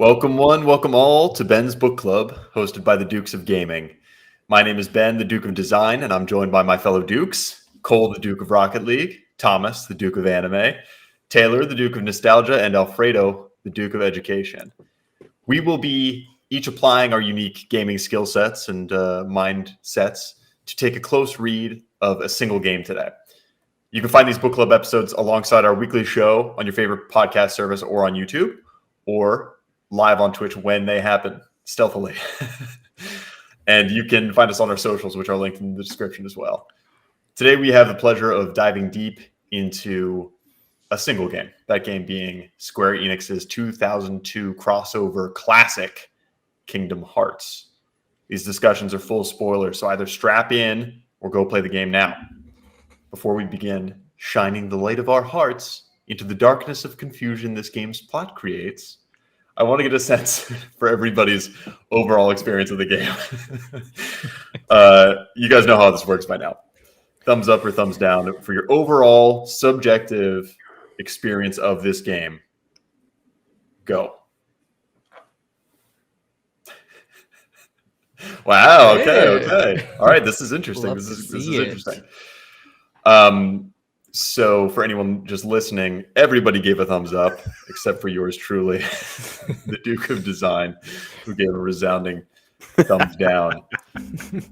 Welcome one, welcome all to Ben's Book Club, hosted by the Dukes of Gaming. My name is Ben, the Duke of Design, and I'm joined by my fellow Dukes, Cole, the Duke of Rocket League, Thomas, the Duke of Anime, Taylor, the Duke of Nostalgia, and Alfredo, the Duke of Education. We will be each applying our unique gaming skill sets and mindsets to take a close read of a single game today. You can find these book club episodes alongside our weekly show on your favorite podcast service or on YouTube, or live on Twitch when they happen, stealthily. And you can find us on our socials, which are linked in the description as well. Today, we have the pleasure of diving deep into a single game, that game being Square Enix's 2002 crossover classic, Kingdom Hearts. These discussions are full of spoilers, so either strap in or go play the game now. Before we begin shining the light of our hearts into the darkness of confusion this game's plot creates, I want to get a sense for everybody's overall experience of the game. You guys know how this works by now. Thumbs up or thumbs down for your overall subjective experience of this game. Go. Wow. Okay. All right. This is interesting. This is interesting. So for anyone just listening, everybody gave a thumbs up except for yours truly, the Duke of Design, who gave a resounding thumbs down.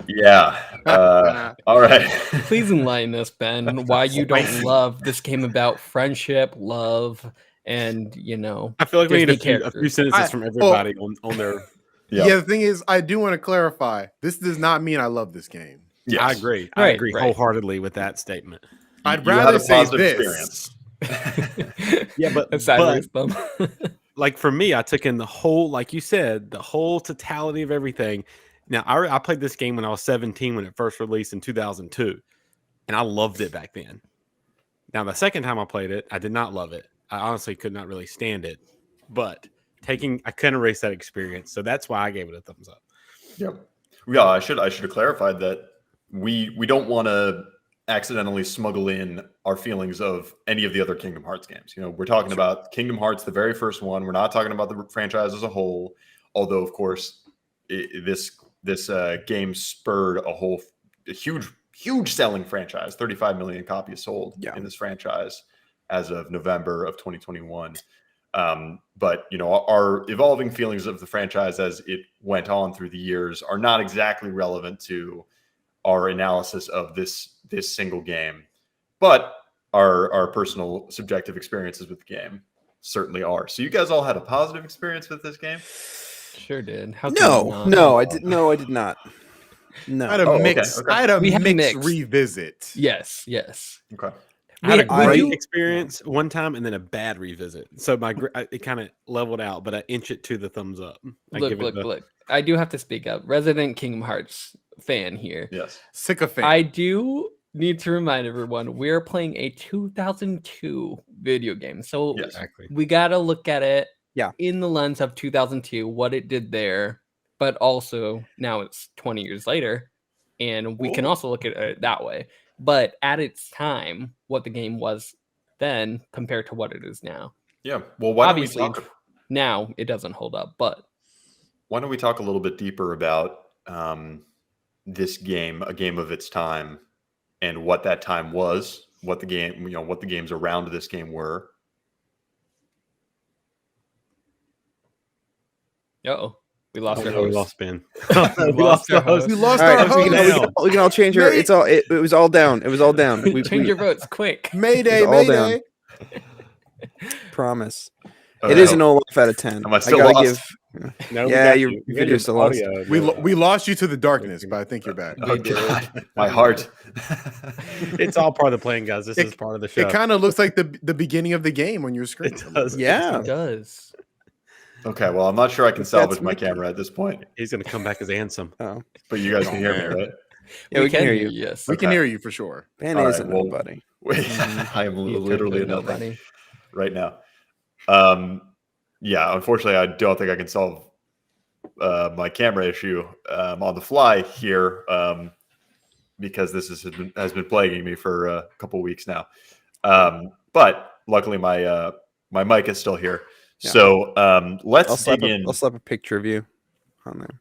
Yeah. All right. Please enlighten us, Ben, why you don't love this game about friendship, love, and I feel like we need Disney a few sentences from everybody on their. Yeah, the thing is, I do want to clarify. This does not mean I love this game. Yes. I agree. I agree wholeheartly with that statement. I'd rather say this. Experience. Yeah, but like for me, I took in the whole, like you said, the whole totality of everything. Now, I played this game when I was 17 when it first released in 2002, and I loved it back then. Now, the second time I played it, I did not love it. I honestly could not really stand it, but I couldn't erase that experience, so that's why I gave it a thumbs up. Yep. Yeah, I should have clarified that we don't want to accidentally smuggle in our feelings of any of the other Kingdom Hearts games. We're talking about Kingdom Hearts, the very first one. We're not talking about the franchise as a whole, although of course this game spurred a huge selling franchise. 35 million copies sold in this franchise as of November of 2021. But our evolving feelings of the franchise as it went on through the years are not exactly relevant to our analysis of this single game, but our personal subjective experiences with the game certainly are. So you guys all had a positive experience with this game? Sure did. I did not. No, I had a mixed revisit. Yes. Okay. I had a great experience one time and then a bad revisit. So it kind of leveled out, but I inch it to the thumbs up. Look. I do have to speak up. Resident Kingdom Hearts fan here. Yes. Sycophant. I do need to remind everyone we're playing a 2002 video game. So we got to look at it in the lens of 2002, what it did there, but also now it's 20 years later, and we can also look at it that way. But at its time, what the game was then compared to what it is now. Yeah. Well, obviously now it doesn't hold up, but why don't we talk a little bit deeper about this game, a game of its time, and what that time was, what the games around this game were. We lost our host. We lost Ben. We lost our host. We lost our host. We can all change her. It was all down. It was all down. Change your votes quick. Mayday. Promise. It is an all life out of 10. Am I still lost? You're still lost. We lost you to the darkness, but I think you're back. Oh, God. My heart. It's all part of the plan, guys. This is part of the show. It kind of looks like the beginning of the game on your screen. It does. Yeah. It does. Okay, well, I'm not sure I can salvage my camera at this point. He's going to come back as Ansem. Oh. But you guys can hear me, right? Yeah, we can hear you. Yes. We can hear you for sure. Ben isn't nobody. I am literally nobody right now. Unfortunately, I don't think I can solve my camera issue on the fly here because this has been plaguing me for a couple weeks now. But luckily, my mic is still here. So let's dig in. I'll slap a picture of you on there.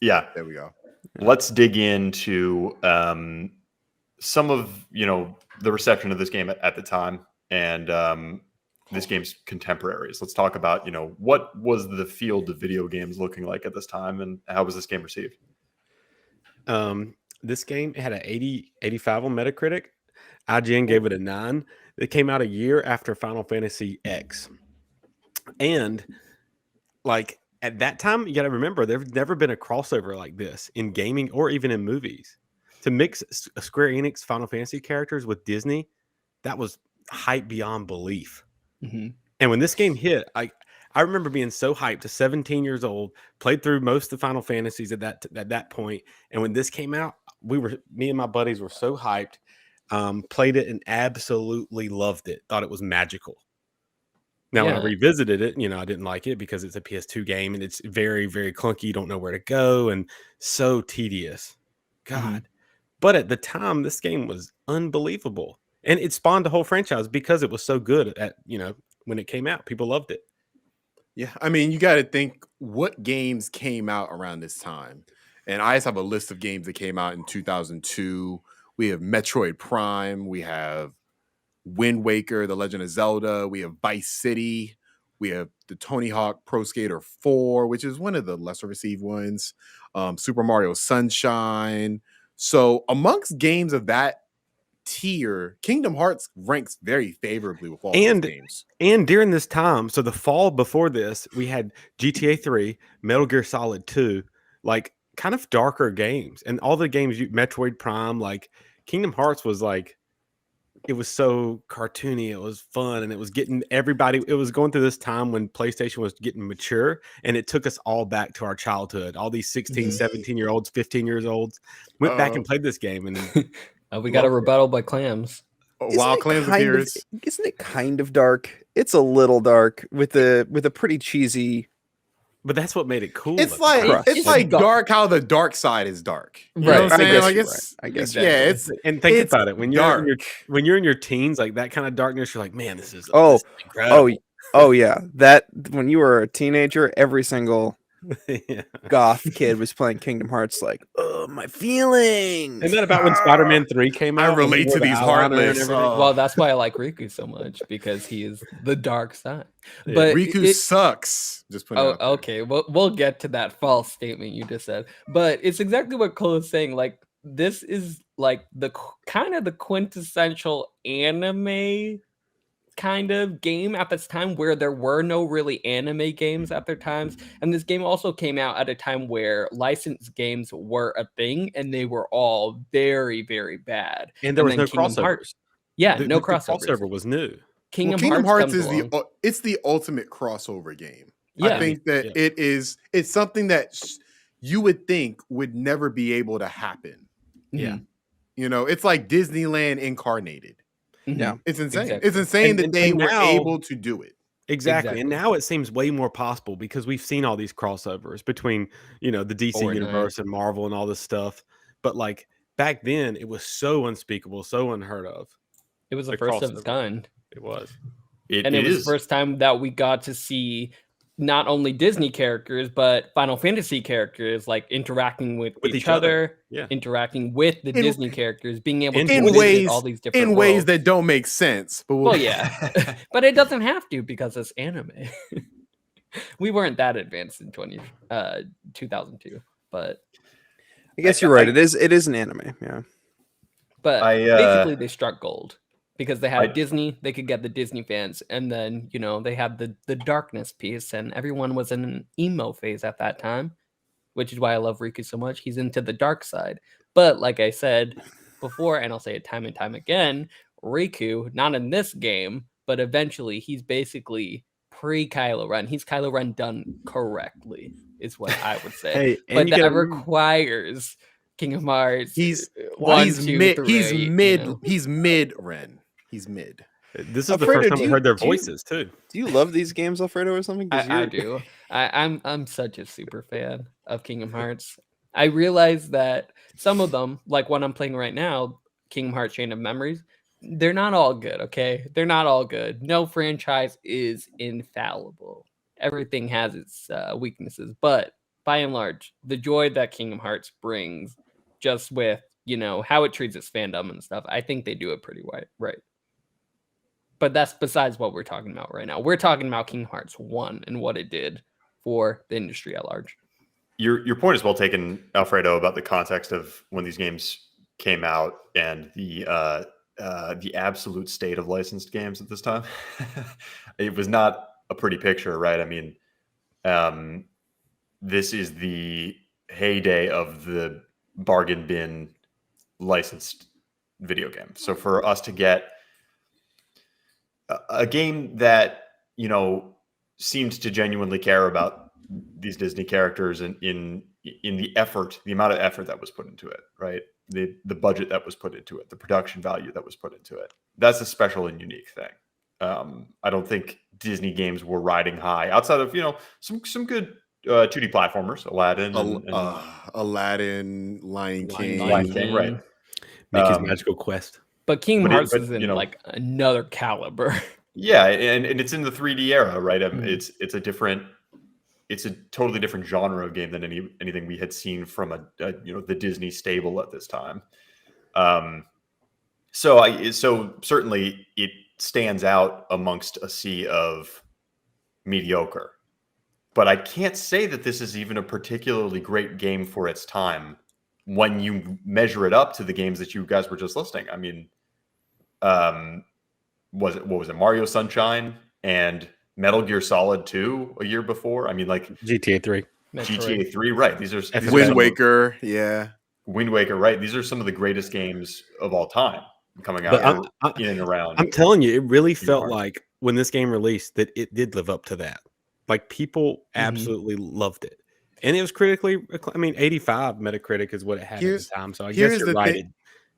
Yeah, there we go. Let's dig into some of the reception of this game at the time and this game's contemporaries. Let's talk about what was the field of video games looking like at this time, and how was this game received? This game had an 85 on Metacritic. IGN gave it a 9. It came out a year after Final Fantasy X. And like at that time, you got to remember, there's never been a crossover like this in gaming or even in movies. To mix Square Enix Final Fantasy characters with Disney, that was hype beyond belief. Mm-hmm. And when this game hit, I remember being so hyped. To 17 years old, played through most of the Final Fantasies at that point. And when this came out, me and my buddies were so hyped. Played it and absolutely loved it. Thought it was magical. Now, when I revisited it, I didn't like it because it's a PS2 game and it's very, very clunky. You don't know where to go and so tedious. God. Mm-hmm. But at the time, this game was unbelievable. And it spawned a whole franchise because it was so good at, when it came out. People loved it. Yeah. I mean, you got to think what games came out around this time. And I just have a list of games that came out in 2002. We have Metroid Prime. We have Wind Waker, The Legend of Zelda. We have Vice City. We have the Tony Hawk Pro Skater 4, which is one of the lesser received ones. Super Mario Sunshine. So amongst games of that tier, Kingdom Hearts ranks very favorably with all those games. And during this time, so the fall before this, we had GTA 3, Metal Gear Solid 2, like kind of darker games. And all the games, Metroid Prime, like Kingdom Hearts was like, it was so cartoony. It was fun. And it was getting everybody, it was going through this time when PlayStation was getting mature. And it took us all back to our childhood. All these 16, 17-year-olds, 15 years olds went back and played this game. And we got a rebuttal by Clams. While Clams appears. Isn't it kind of dark? It's a little dark with a pretty cheesy. But that's what made it cool. It's like dark how the dark side is dark. You right. know what I'm saying? I guess. Yeah. It's and think about it. When you're in your teens, like that kind of darkness, you're like, man, this is incredible. Oh yeah. That when you were a teenager, every single goth kid was playing Kingdom Hearts. Like, oh, my feelings. Isn't that about when Spider-Man 3 came out? I relate to these heartless. Well, that's why I like Riku so much, because he is the dark side. But Riku sucks. Just put it okay. We'll get to that false statement you just said. But it's exactly what Cole is saying. Like, this is like the kind of the quintessential anime kind of game at this time, where there were no really anime games at their times. And this game also came out at a time where licensed games were a thing, and they were all very, very bad. And there was no crossovers. No crossovers. The crossover was new. Kingdom Hearts is it's the ultimate crossover game. I think that it's something that you would think would never be able to happen. Yeah. It's like Disneyland incarnated. Yeah, it's insane. Exactly. It's insane that they were able to do it. Exactly. And now it seems way more possible because we've seen all these crossovers between, the DC universe and Marvel and all this stuff. But like back then, it was so unspeakable, so unheard of. It was the first of its kind. It was. It was the first time that we got to see not only Disney characters, but Final Fantasy characters, like interacting with each other, interacting with the Disney characters, being able to visit all these different worlds. Ways that don't make sense. But but it doesn't have to, because it's anime. We weren't that advanced in 2002, but I guess you're right. It is an anime, yeah. But basically, they struck gold. Because they had Disney, they could get the Disney fans, and then they had the darkness piece, and everyone was in an emo phase at that time, which is why I love Riku so much. He's into the dark side. But like I said before, and I'll say it time and time again, Riku, not in this game, but eventually, he's basically pre-Kylo Ren. He's Kylo Ren done correctly, is what I would say. But that requires Kingdom Hearts. He's mid Ren. He's mid. This is Alfredo, the first time we heard their voices too. Do you love these games, Alfredo, or something? I do. I'm such a super fan of Kingdom Hearts. I realize that some of them, like one I'm playing right now, Kingdom Hearts Chain of Memories, they're not all good, okay? They're not all good. No franchise is infallible. Everything has its weaknesses, but by and large, the joy that Kingdom Hearts brings, just with how it treats its fandom and stuff, I think they do it pretty right. But that's besides what we're talking about right now. We're talking about Kingdom Hearts 1 and what it did for the industry at large. Your point is well taken, Alfredo, about the context of when these games came out and the absolute state of licensed games at this time. It was not a pretty picture, right? I mean, this is the heyday of the bargain bin licensed video game. So for us to get a game that seemed to genuinely care about these Disney characters and in the amount of effort that was put into it, right? The budget that was put into it, the production value that was put into it. That's a special and unique thing. I don't think Disney games were riding high outside of some good 2D platformers, Aladdin, Aladdin, Lion King, right? Mickey's Magical Quest. But Kingdom Hearts is in like another caliber. Yeah, and it's in the 3D era, right? It's a totally different genre of game than anything we had seen from the Disney stable at this time. So certainly it stands out amongst a sea of mediocre. But I can't say that this is even a particularly great game for its time when you measure it up to the games that you guys were just listing. I mean, what was it? Mario Sunshine and Metal Gear Solid 2 a year before. I mean, like GTA 3. GTA 3, right? These are Wind Waker, yeah. Wind Waker, right? These are some of the greatest games of all time coming out in and around. I'm telling you, it really felt like when this game released that it did live up to that. Like people absolutely loved it. And it was critically, 85 Metacritic is what it had at the time. So I guess you're right.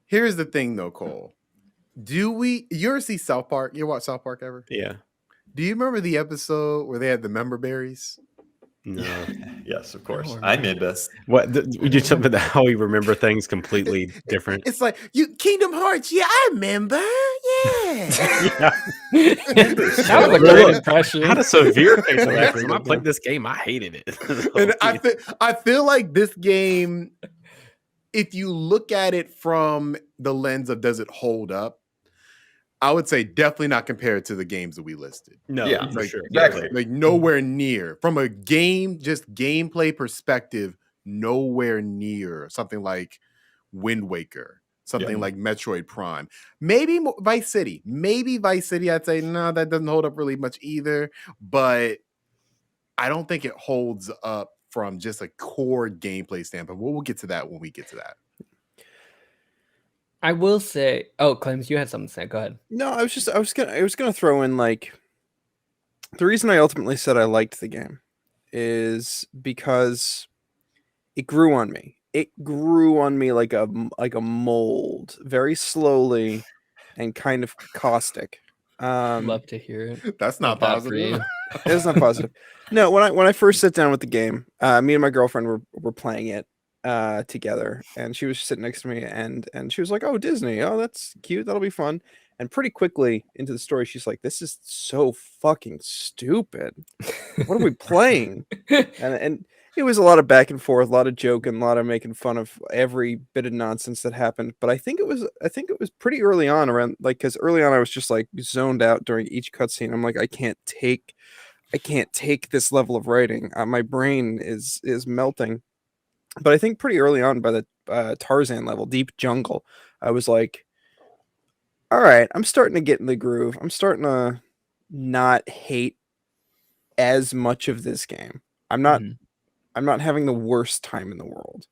Here's the thing though, Cole. You ever see South Park? You watch South Park ever? Yeah. Do you remember the episode where they had the member berries? No. Yes, of course. I made this. What we do something about how we remember things completely different. It's like Kingdom Hearts. Yeah, I remember. Yeah. That was a great impression. I had a severe case of that. When I played this game, I hated it. And I feel like this game, if you look at it from the lens of does it hold up, I would say definitely not compared to the games that we listed. No, yeah, for sure. Exactly. Like nowhere near. From a just gameplay perspective, nowhere near something like Wind Waker, something like Metroid Prime. Maybe Vice City. I'd say, no, that doesn't hold up really much either. But I don't think it holds up from just a core gameplay standpoint. We'll get to that when we get to that. I will say, Clems, you had something to say. Go ahead. No, I was gonna throw in like the reason I ultimately said I liked the game is because it grew on me. It grew on me like a mold, very slowly and kind of caustic. Love to hear it. That's not positive. It's not positive. No, when I first sat down with the game, me and my girlfriend were playing it together, and she was sitting next to me, and she was like, "Oh, Disney, oh, that's cute, that'll be fun." And pretty quickly into the story, she's like, "This is so fucking stupid. What are we playing?" and it was a lot of back and forth, a lot of joking, a lot of making fun of every bit of nonsense that happened. But I think it was pretty early on, around like, because early on I was just like zoned out during each cutscene. I'm like, I can't take this level of writing. My brain is melting. But I think pretty early on, by the Tarzan level, Deep Jungle, I was like, all right, I'm starting to get in the groove. I'm starting to not hate as much of this game. I'm not having the worst time in the world.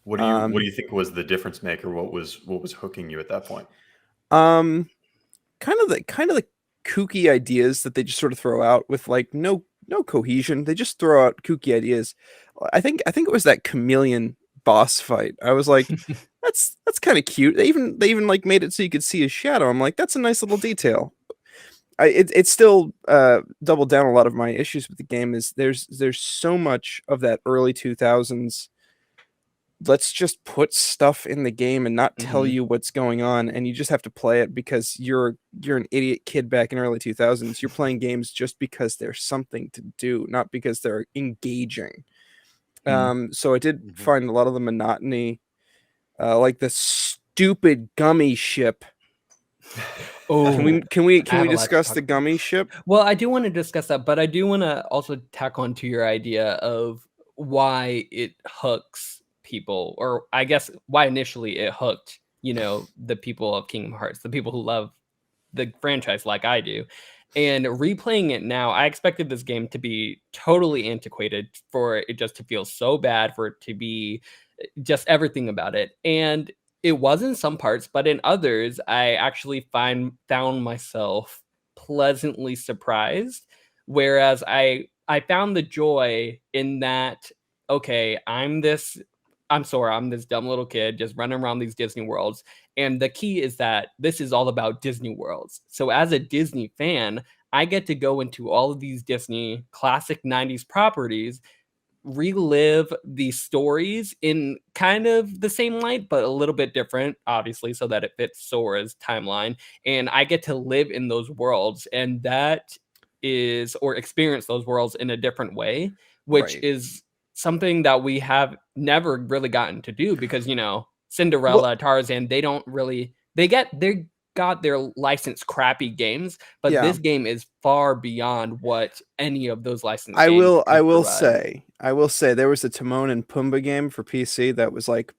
What do you think was the difference maker? What was hooking you at that point? Kind of the kooky ideas that they just sort of throw out with like no cohesion. They just throw out kooky ideas. I think it was that chameleon boss fight. I was like, that's kind of cute. They even like made it so you could see his shadow. I'm like, that's a nice little detail. It's still doubled down a lot of my issues with the game is there's so much of that early 2000s let's just put stuff in the game and not tell you what's going on, and you just have to play it because you're an idiot kid back in early 2000s. You're playing games just because there's something to do, not because they're engaging. So I did find a lot of the monotony, like the stupid gummy ship. Oh, can we discuss the gummy ship? Well, I do want to discuss that, but I do want to also tack on to your idea of why it hooks people, or I guess why initially it hooked, the people of Kingdom Hearts, the people who love the franchise like I do. And replaying it now, I expected this game to be totally antiquated, for it just to feel so bad, for it to be just everything about it. And it was in some parts, but in others, I actually found myself pleasantly surprised. Whereas I found the joy in that, okay, I'm this dumb little kid just running around these Disney worlds. And the key is that this is all about Disney worlds. So as a Disney fan, I get to go into all of these Disney classic 90s properties, relive these stories in kind of the same light, but a little bit different, obviously, so that it fits Sora's timeline. And I get to live in those worlds, and or experience those worlds in a different way, which is something that we have never really gotten to do, because Cinderella, Tarzan, they got their licensed crappy games, but this game is far beyond what any of those licensed games I will say there was a Timon and Pumbaa game for PC that was like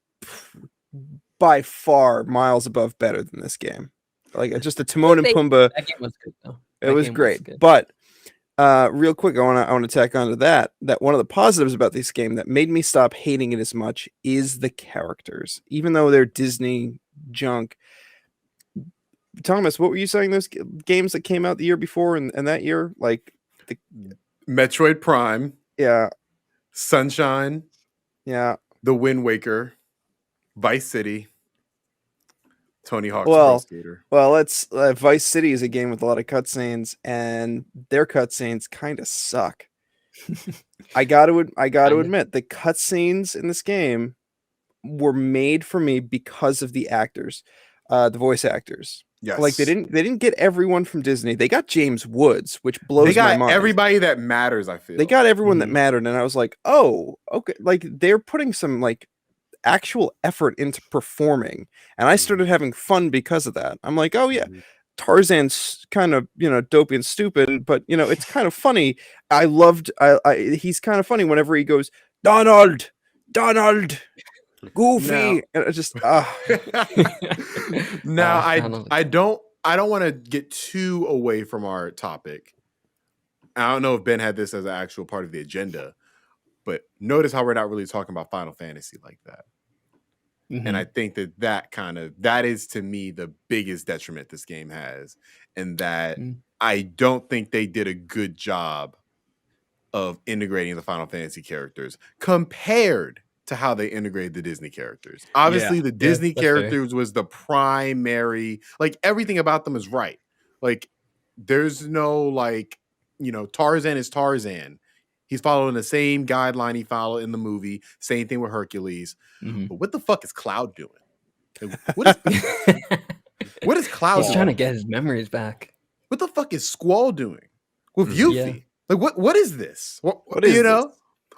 by far miles above better than this game. Like just a Timon and Pumbaa. That game was good though. It was great. But real quick, I want to tack onto that one of the positives about this game that made me stop hating it as much is the characters. Even though they're Disney junk. Thomas, what were you saying? Those games that came out the year before and that year, like the Metroid Prime, Sunshine, The Wind Waker, Vice City, Tony Hawk's Pro Skater. Well, Vice City is a game with a lot of cutscenes, and their cutscenes kind of suck. I got to admit, the cutscenes in this game were made for me because of the actors, the voice actors. Yes. Like they didn't get everyone from Disney. They got James Woods, which blows my mind. They got everybody that matters, I feel. They got everyone that mattered, and I was like, oh, okay. Like they're putting some like actual effort into performing, and I started having fun because of that. I'm like, oh yeah, Tarzan's kind of dopey and stupid, but it's kind of funny. He's kind of funny whenever he goes Donald, Goofy, and it just Now I don't want to get too away from our topic. I don't know if Ben had this as an actual part of the agenda, but notice how we're not really talking about Final Fantasy like that. And I think that is to me the biggest detriment this game has, and that I don't think they did a good job of integrating the Final Fantasy characters compared to how they integrated the Disney characters. Obviously, the Disney characters was the primary, like everything about them is right. Like there's no Tarzan is Tarzan. He's following the same guideline he followed in the movie. Same thing with Hercules. But what the fuck is Cloud doing? Like, what is Cloud doing? He's trying to get his memories back. What the fuck is Squall doing with Yuffie? Like what is this? What is this?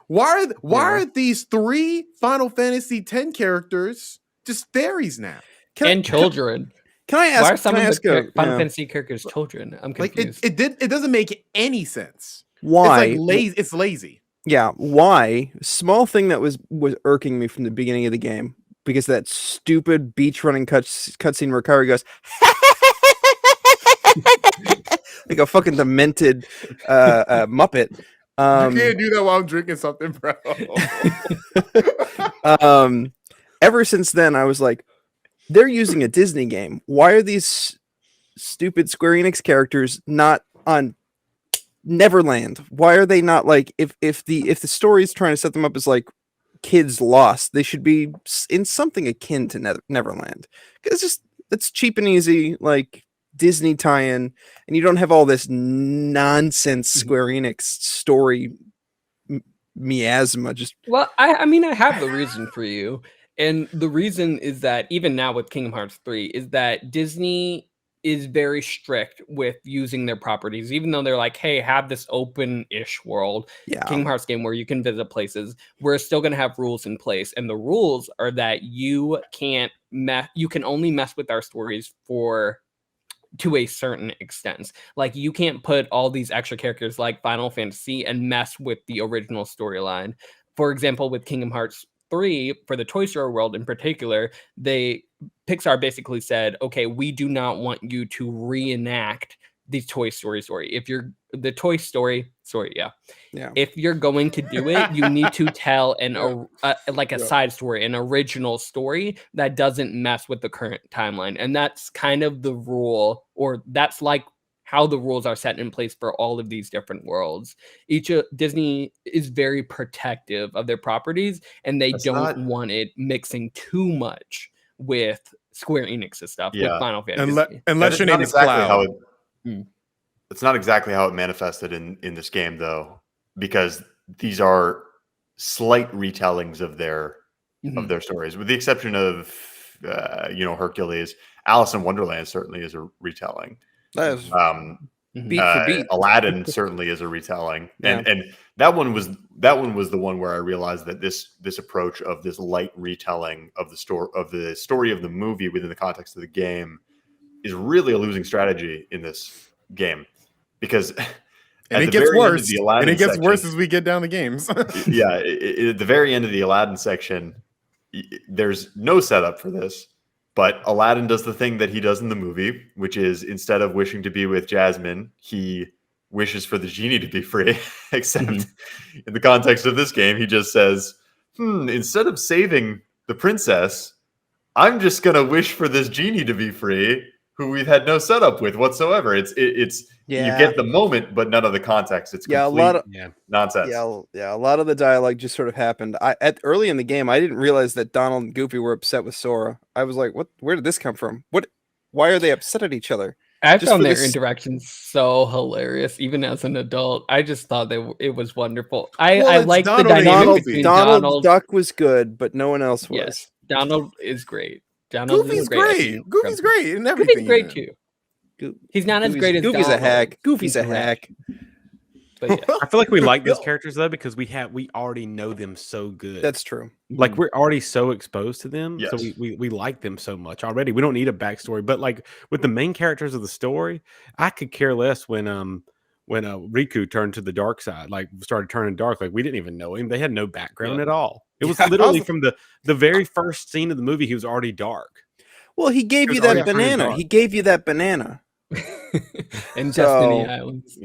Why are these 3 Final Fantasy X characters just fairies now? Children. Can I ask? Why are some of the Final Fantasy characters children? I'm confused. Like it doesn't make any sense. Why? It's like lazy. It's lazy. Yeah. Why? Small thing that was irking me from the beginning of the game, because that stupid beach running cutscene where Kairi goes like a fucking demented Muppet. You can't do that while I'm drinking something, bro. Ever since then, I was like, they're using a Disney game. Why are these stupid Square Enix characters not on Neverland? Why are they not like if the story is trying to set them up as like kids lost, they should be in something akin to Neverland. It's cheap and easy, like Disney tie-in, and you don't have all this nonsense Square Enix story miasma. Just well, I mean, I have the reason for you, and the reason is that even now with Kingdom Hearts 3 is that Disney is very strict with using their properties, even though they're like, hey, have this open-ish world Kingdom Hearts game where you can visit places. We're still going to have rules in place, and the rules are that you can only mess with our stories to a certain extent. Like, you can't put all these extra characters like Final Fantasy and mess with the original storyline. For example, with Kingdom Hearts 3, for the Toy Story world in particular, Pixar basically said, okay, we do not want you to reenact the Toy Story story. If you're the Toy Story story, if you're going to do it, you need to tell a side story, an original story that doesn't mess with the current timeline. And that's kind of the rule, or that's like how the rules are set in place for all of these different worlds. Disney is very protective of their properties, and they don't want it mixing too much with Square Enix's stuff, with Final Fantasy. Unless your name is Cloud. It's not exactly how it manifested in this game, though, because these are slight retellings of their stories, with the exception of Hercules. Alice in Wonderland certainly is a retelling. That is beat for beat. Aladdin certainly is a retelling, and that one was the one where I realized that this approach of this light retelling of the story of the movie within the context of the game is really a losing strategy in this game, because it gets worse. And it gets worse as we get down the games. At the very end of the Aladdin section, there's no setup for this. But Aladdin does the thing that he does in the movie, which is, instead of wishing to be with Jasmine, he wishes for the genie to be free. Except in the context of this game, he just says, instead of saving the princess, I'm just going to wish for this genie to be free, who we've had no setup with whatsoever. It's you get the moment, but none of the context. It's complete a lot of nonsense. A lot of the dialogue just sort of happened. Early in the game, I didn't realize that Donald and Goofy were upset with Sora. I was like, "What? Where did this come from? Why are they upset at each other?" I found their interactions so hilarious, even as an adult. I just thought it was wonderful. I liked the dynamic between Donald Duck was good, but no one else was. Yes, Donald is great. Goofy's great. Goofy's great and everything. Goofy's great too. He's not as great as Goofy's Donald. a hack. Goofy's a hack. But yeah. I feel like we like these characters though because we already know them so good. That's true. Like, we're already so exposed to them, so we like them so much already. We don't need a backstory. But like with the main characters of the story, I could care less when Riku turned to the dark side, like started turning dark. Like, we didn't even know him. They had no background at all. It was literally from the very first scene of the movie, he was already dark. Well, he gave you that banana. He gave you that banana. And Destiny Islands.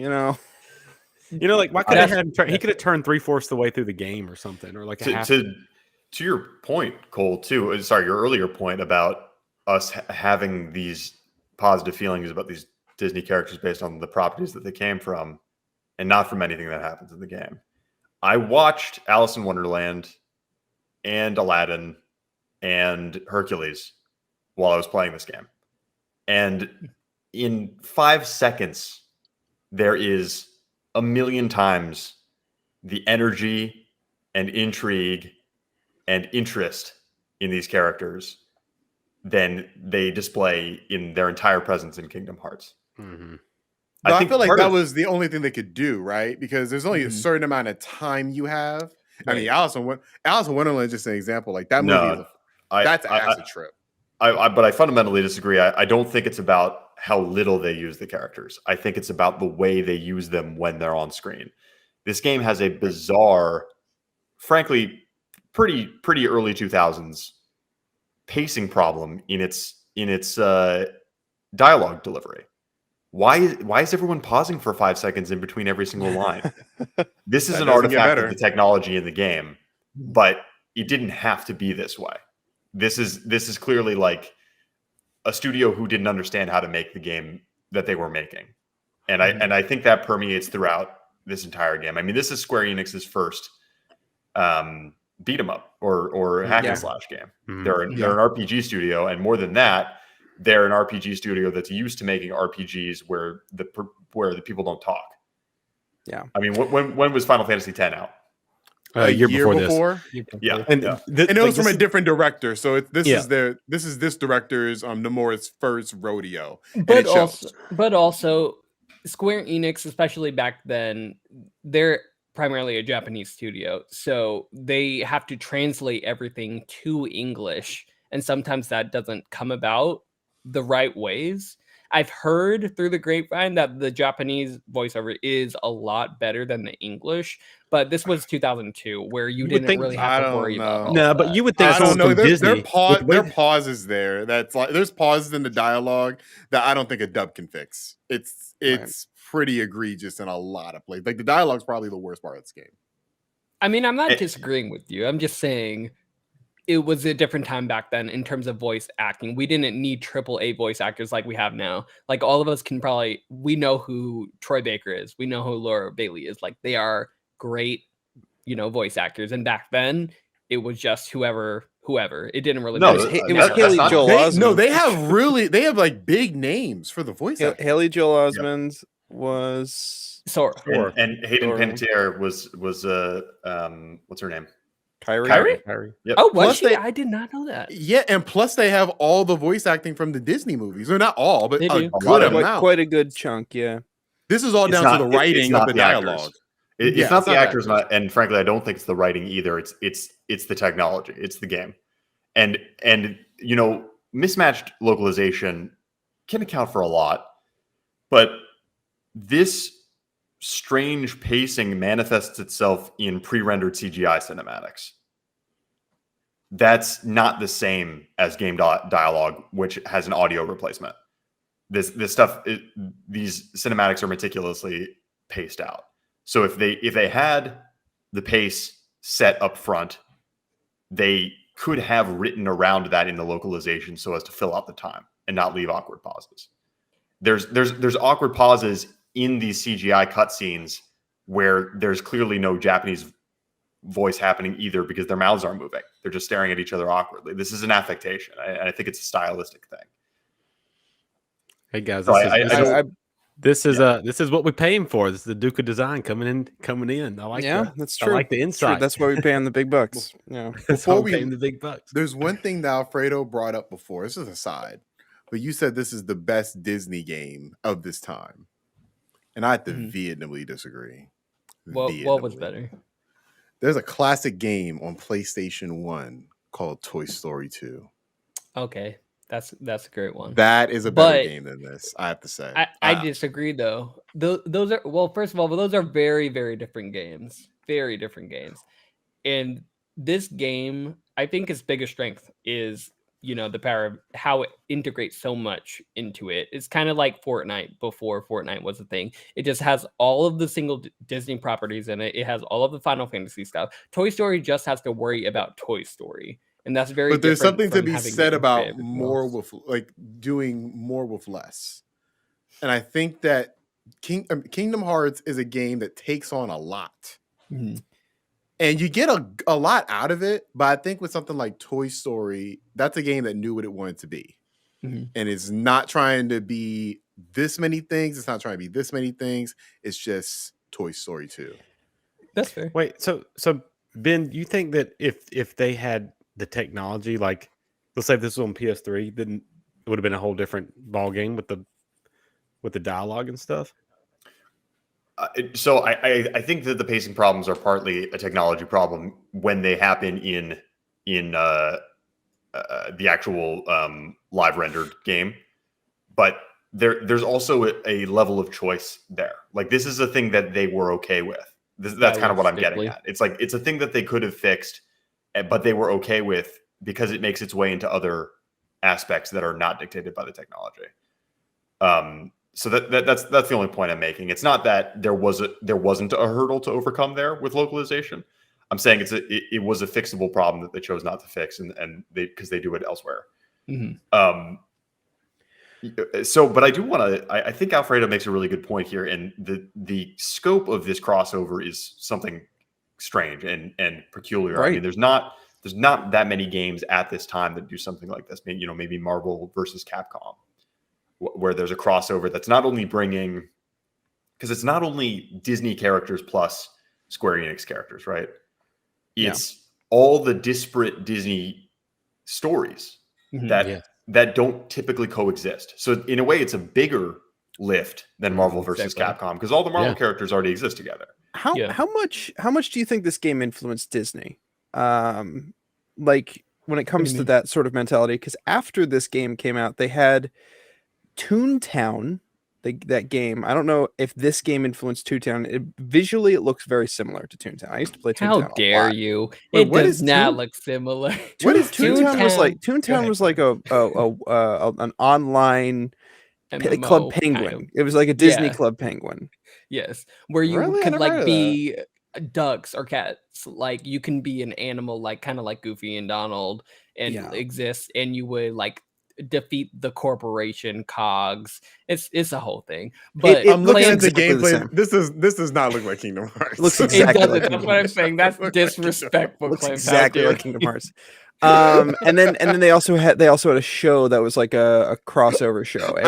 Like, why could he could have turned 3/4 the way through the game or something, or like to your point, Cole. Too. Sorry, your earlier point about us having these positive feelings about these Disney characters based on the properties that they came from, and not from anything that happens in the game. I watched Alice in Wonderland and Aladdin and Hercules while I was playing this game, and in 5 seconds, there is a million times the energy and intrigue and interest in these characters than they display in their entire presence in Kingdom Hearts. Mm-hmm. I feel like that was the only thing they could do, right? Because there's only a certain amount of time you have. Right. I mean, Alice in Wonderland is just an example. Like, that movie, that's an acid trip. But I fundamentally disagree. I don't think it's about how little they use the characters. I think it's about the way they use them when they're on screen. This game has a bizarre, frankly, pretty early 2000s pacing problem in its dialogue delivery. Why is everyone pausing for 5 seconds in between every single line? This is an artifact of the technology in the game, but it didn't have to be this way. This is clearly like a studio who didn't understand how to make the game that they were making. And I think that permeates throughout this entire game. I mean, this is Square Enix's first beat 'em up or hack and slash game. Mm-hmm. They're an RPG studio, and more than that, they're an RPG studio that's used to making RPGs where the people don't talk. Yeah. I mean, when was Final Fantasy X out? A year before this. Yeah, and it was from a different director. So this is this director's Nomura's first rodeo. But also, Square Enix, especially back then, they're primarily a Japanese studio, so they have to translate everything to English, and sometimes that doesn't come about the right ways. I've heard through the grapevine that the Japanese voiceover is a lot better than the English, but this was 2002, where you didn't really have to worry about all No, but you would think I don't know. There are pauses there. That's like there's pauses in the dialogue that I don't think a dub can fix. It's pretty egregious in a lot of places. Like the dialogue's probably the worst part of this game. I mean, I'm not disagreeing with you. I'm just saying it was a different time back then in terms of voice acting. We didn't need AAA voice actors like we have now. Like all of us we know who Troy Baker is. We know who Laura Bailey is. Like they are great, voice actors. And back then it was just whoever. It didn't really matter. It was Haley Joel Osment. No, they have like big names for the voice actors. Haley Joel Osment was Sora. And Hayden Panettiere was what's her name? Kyrie? Yep. Oh, was she? I did not know that. Yeah, and plus they have all the voice acting from the Disney movies. Or not all, but a good amount. Quite a good chunk, yeah. This is all down to the writing of the dialogue. It's not the actors, and frankly, I don't think it's the writing either. It's the technology. It's the game. And mismatched localization can account for a lot, but this strange pacing manifests itself in pre-rendered CGI cinematics. That's not the same as game dialogue, which has an audio replacement. This stuff, these cinematics are meticulously paced out. So if they had the pace set up front, they could have written around that in the localization so as to fill out the time and not leave awkward pauses. There's awkward pauses in these CGI cutscenes where there's clearly no Japanese voice happening either because their mouths aren't moving. They're just staring at each other awkwardly. This is an affectation. I think it's a stylistic thing. Hey guys, this this is what we pay him for. This is the Duke of Design coming in. I like that. That's true. I like the insight. That's why we pay him the big bucks. Yeah. Before we pay him the big bucks. There's one thing that Alfredo brought up before. This is a side, but you said this is the best Disney game of this time. And I have to vehemently disagree. What was better? There's a classic game on PlayStation 1 called Toy Story 2. Okay. That's a great one. That is a better game than this, I have to say. I disagree though. Those are first of all, those are very, very different games. Very different games. And this game, I think its biggest strength is the power of how it integrates so much into it. It's kind of like Fortnite before Fortnite was a thing. It just has all of the single Disney properties in it. It has all of the Final Fantasy stuff. Toy Story just has to worry about Toy Story. And that's very But there's something to be said about doing more with less. And I think that Kingdom Hearts is a game that takes on a lot. Mm-hmm. And you get a lot out of it, but I think with something like Toy Story, that's a game that knew what it wanted to be. Mm-hmm. And it's not trying to be this many things. It's not trying to be this many things. It's just Toy Story 2. That's fair. Wait, so Ben, you think that if they had the technology, like let's say if this was on PS3, then it would have been a whole different ball game with the dialogue and stuff? So I think that the pacing problems are partly a technology problem when they happen in the actual live rendered game, but there's also a level of choice there. Like this is a thing that they were okay with. That's kind of what I'm getting at. It's like it's a thing that they could have fixed, but they were okay with because it makes its way into other aspects that are not dictated by the technology. So that's the only point I'm making. It's not that there wasn't a hurdle to overcome there with localization. I'm saying it was a fixable problem that they chose not to fix, and because they do it elsewhere. Mm-hmm. But I do want to. I think Alfredo makes a really good point here, and the scope of this crossover is something strange and peculiar. Right. I mean, there's not that many games at this time that do something like this. Maybe Marvel versus Capcom, where there's a crossover that's not only bringing, because it's not only Disney characters plus Square Enix characters, right? It's all the disparate Disney stories that don't typically coexist. So in a way, it's a bigger lift than Marvel versus Capcom because all the Marvel characters already exist together. How much do you think this game influenced Disney? Like when it comes to that sort of mentality, because after this game came out, they had Toontown, that game. I don't know if this game influenced Toontown. Visually, it looks very similar to Toontown. I used to play Toontown. How dare you? Wait, it does not look similar. What is Toontown? Was like Toontown was like an online MMO Club Penguin. Kind of. It was like a Disney Club Penguin. Yes, where you could like be ducks or cats. Like you can be an animal, like kind of like Goofy and Donald, and exist, and you would like defeat the corporation cogs. It's a whole thing. But I'm looking at the gameplay. This does not look like Kingdom Hearts. Looks exactly like that's what I'm saying. That's disrespectful. Looks exactly like Kingdom Hearts. And then they also had a show that was like a crossover show.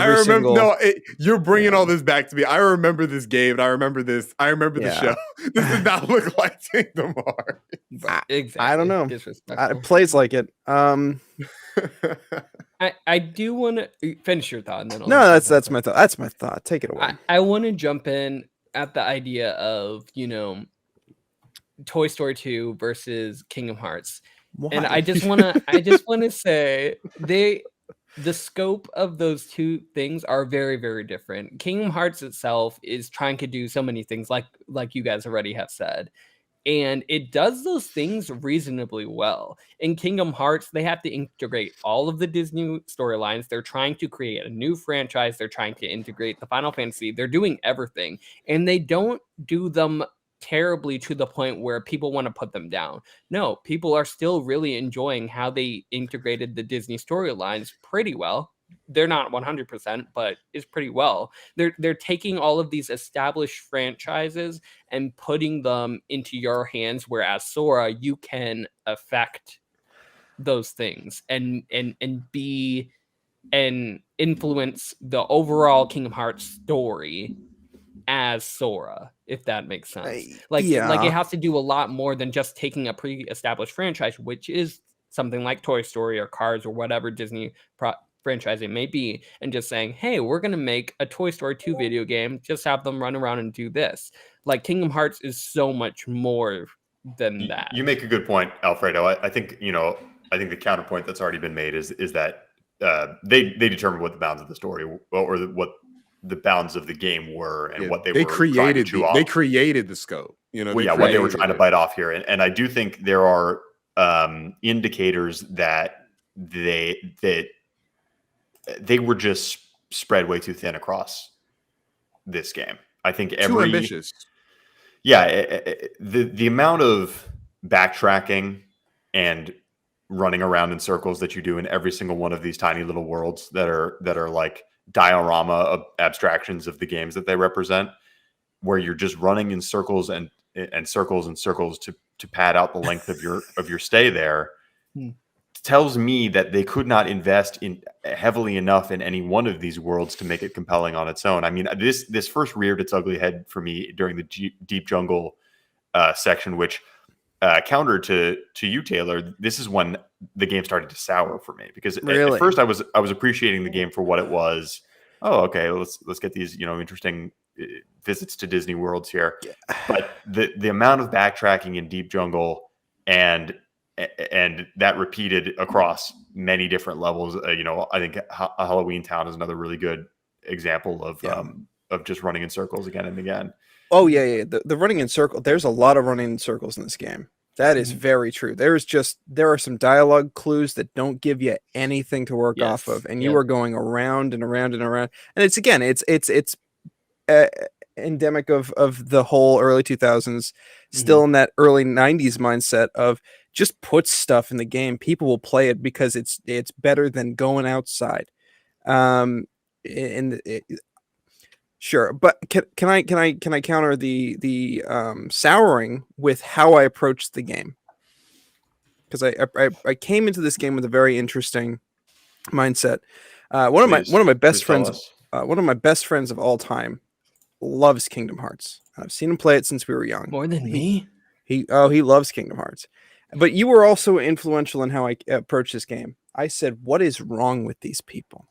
You're bringing all this back to me. I remember this game, and I remember this. I remember the show. This does not look like Kingdom Hearts. Exactly. I don't know. It plays like it. I do want to finish your thought, and then that's my thought. That's my thought. Take it away. I want to jump in at the idea of Toy Story 2 versus Kingdom Hearts. Why? And I just want to say the scope of those two things are very, very different. Kingdom Hearts itself is trying to do so many things, like you guys already have said, and it does those things reasonably well. In Kingdom Hearts, they have to integrate all of the Disney storylines. They're trying to create a new franchise. They're trying to integrate the Final Fantasy. They're doing everything, and they don't do them terribly to the point where people want to put them down. No, people are still really enjoying how they integrated the Disney storylines pretty well. They're not 100%, but it's pretty well. They're taking all of these established franchises and putting them into your hands, whereas Sora, you can affect those things and influence the overall Kingdom Hearts story as Sora, if that makes sense. Like it has to do a lot more than just taking a pre-established franchise, which is something like Toy Story or Cars or whatever Disney franchise it may be, and just saying, hey, we're going to make a Toy Story 2 video game, just have them run around and do this. Like Kingdom Hearts is so much more than that. You make a good point, Alfredo. I think the counterpoint that's already been made is that they determined what the bounds of the story or what the bounds of the game were and what they were created. They created the scope. What they were trying to bite off here, and I do think there are indicators that they were just spread way too thin across this game. I think too ambitious. Yeah, the amount of backtracking and running around in circles that you do in every single one of these tiny little worlds that are like diorama of abstractions of the games that they represent, where you're just running in circles and circles and circles to pad out the length of your stay there, tells me that they could not invest in heavily enough in any one of these worlds to make it compelling on its own. I mean, this first reared its ugly head for me during the Deep Jungle section, which counter to you, Taylor, this is when the game started to sour for me, because at first I was appreciating the game for what it was. Oh, okay, let's get these interesting visits to Disney worlds here. Yeah. But the amount of backtracking in Deep Jungle and that repeated across many different levels. I think Halloween Town is another really good example of just running in circles again and again. Oh yeah. The running in circle. There's a lot of running in circles in this game. That is very true. There are some dialogue clues that don't give you anything to work off of, and you are going around and around and around. And it's endemic of the whole early 2000s, still in that early 90s mindset of just put stuff in the game. People will play it because it's better than going outside. Sure, but can I counter the souring with how I approached the game? Because I came into this game with a very interesting mindset. One of my best friends of all time loves Kingdom Hearts. I've seen him play it since we were young. More than me? He loves Kingdom Hearts. But you were also influential in how I approached this game. I said, what is wrong with these people?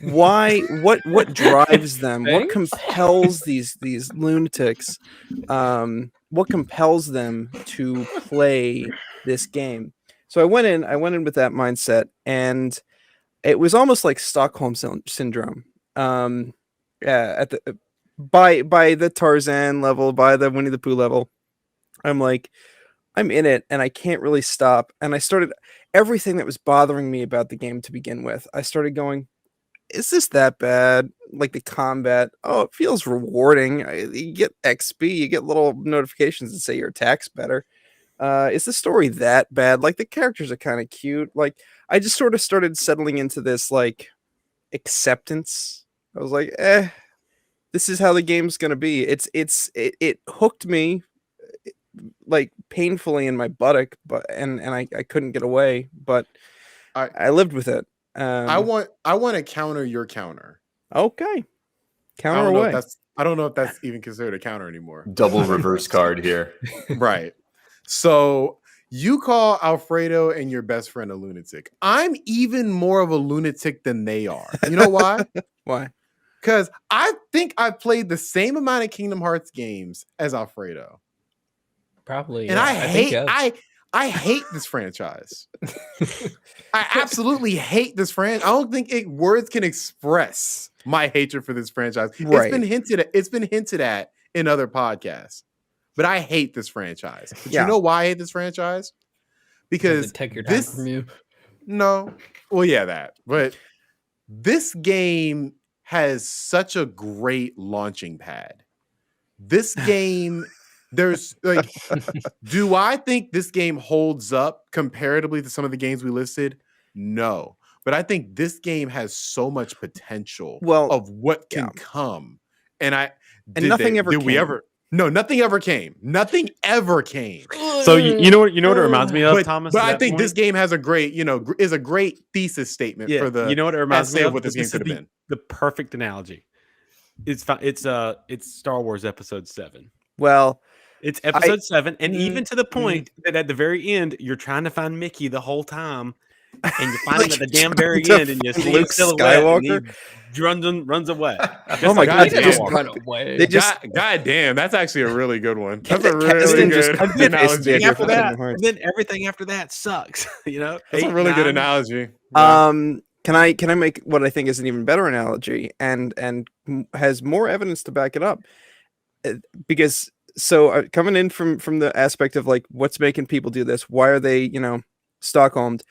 Why? What drives them? What compels these lunatics? What compels them to play this game? So I went in with that mindset, and it was almost like Stockholm syndrome. At the by the Tarzan level, by the Winnie the Pooh level, I'm like, I'm in it and I can't really stop. And I started everything that was bothering me about the game to begin with. I started going, is this that bad? Like the combat, oh, it feels rewarding. You get XP, you get little notifications that say your attack's better. Is the story that bad? Like the characters are kind of cute. Like I just sort of started settling into this like acceptance. I was like, this is how the game's gonna be. It hooked me like painfully in my buttock, but and I couldn't get away, but I lived with it. I want to counter your counter. Okay. Counter away. I don't know if that's even considered a counter anymore. Double reverse card here. Right. So you call Alfredo and your best friend a lunatic. I'm even more of a lunatic than they are. You know why? Why? Because I think I've played the same amount of Kingdom Hearts games as Alfredo. Probably. And yeah, I hate this franchise. I absolutely hate this franchise. I don't think words can express my hatred for this franchise. Right. It's been hinted at in other podcasts. But I hate this franchise. But you know why I hate this franchise? Because does it take your time from you? No. Well, yeah, that. But this game has such a great launching pad. This game, there's like, do I think this game holds up comparatively to some of the games we listed? No. But I think this game has so much potential of what can come. And nothing ever came. No, nothing ever came. Nothing ever came. So you know what it reminds me of, Thomas? But I think this game has a great, is a great thesis statement for the. You know what it reminds me of? What this game could have been. The perfect analogy. It's Star Wars Episode 7. Well, it's Episode 7, and even to the point that at the very end, you're trying to find Mickey the whole time, and you find him at the damn very end, and you see Luke Skywalker. Runs away. Oh my god! They just run away. God damn, that's actually a really good one. That's a really good analogy. And then everything after that sucks. That's a really good analogy. Yeah. Can I make what I think is an even better analogy and has more evidence to back it up? Because coming in from the aspect of like what's making people do this, why are they Stockholmed?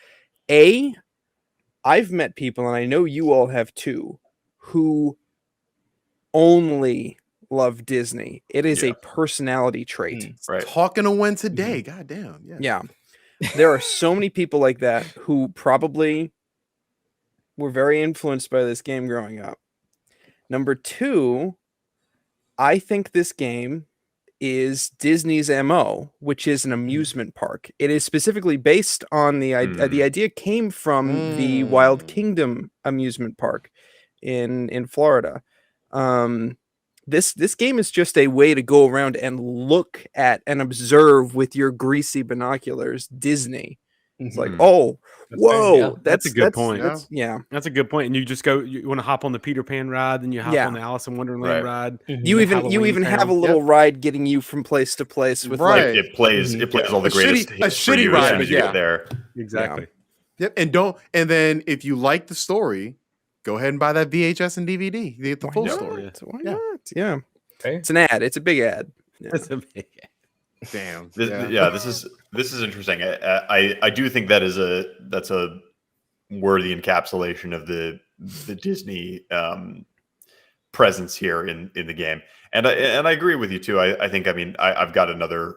I've met people, and I know you all have too, who only love Disney. It is a personality trait. Right. Talking to one today. God damn. Yeah. There are so many people like that who probably were very influenced by this game growing up. Number two, I think this game is Disney's MO, which is an amusement park. It is specifically based on the idea came from the Wild Kingdom amusement park in Florida. This game is just a way to go around and look at and observe with your greasy binoculars Disney. It's like, that's a good point. That's a good point. And you just go, you want to hop on the Peter Pan ride, then you hop on the Alice in Wonderland ride. You even have a little ride getting you from place to place with like it plays all the greatest shitty ride, but you get there. Exactly. Yep. And then if you like the story, go ahead and buy that VHS and DVD. You get the full story. Why not? Yeah. Okay. It's an ad. It's a big ad. Yeah. It's a big ad. Damn. This is interesting. I do think that's a worthy encapsulation of the Disney presence here in the game, and I agree with you too. I think I've got another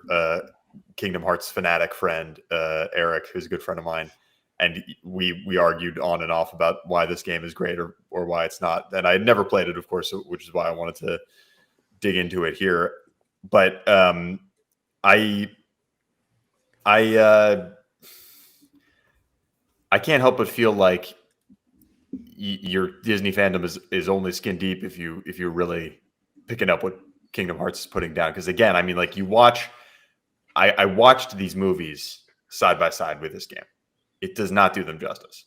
Kingdom Hearts fanatic friend, Eric, who's a good friend of mine, and we argued on and off about why this game is great or why it's not. And I had never played it, of course, which is why I wanted to dig into it here, but. I can't help but feel like your Disney fandom is only skin deep if you're really picking up what Kingdom Hearts is putting down. Because again, you watch I watched these movies side by side with this game. It does not do them justice.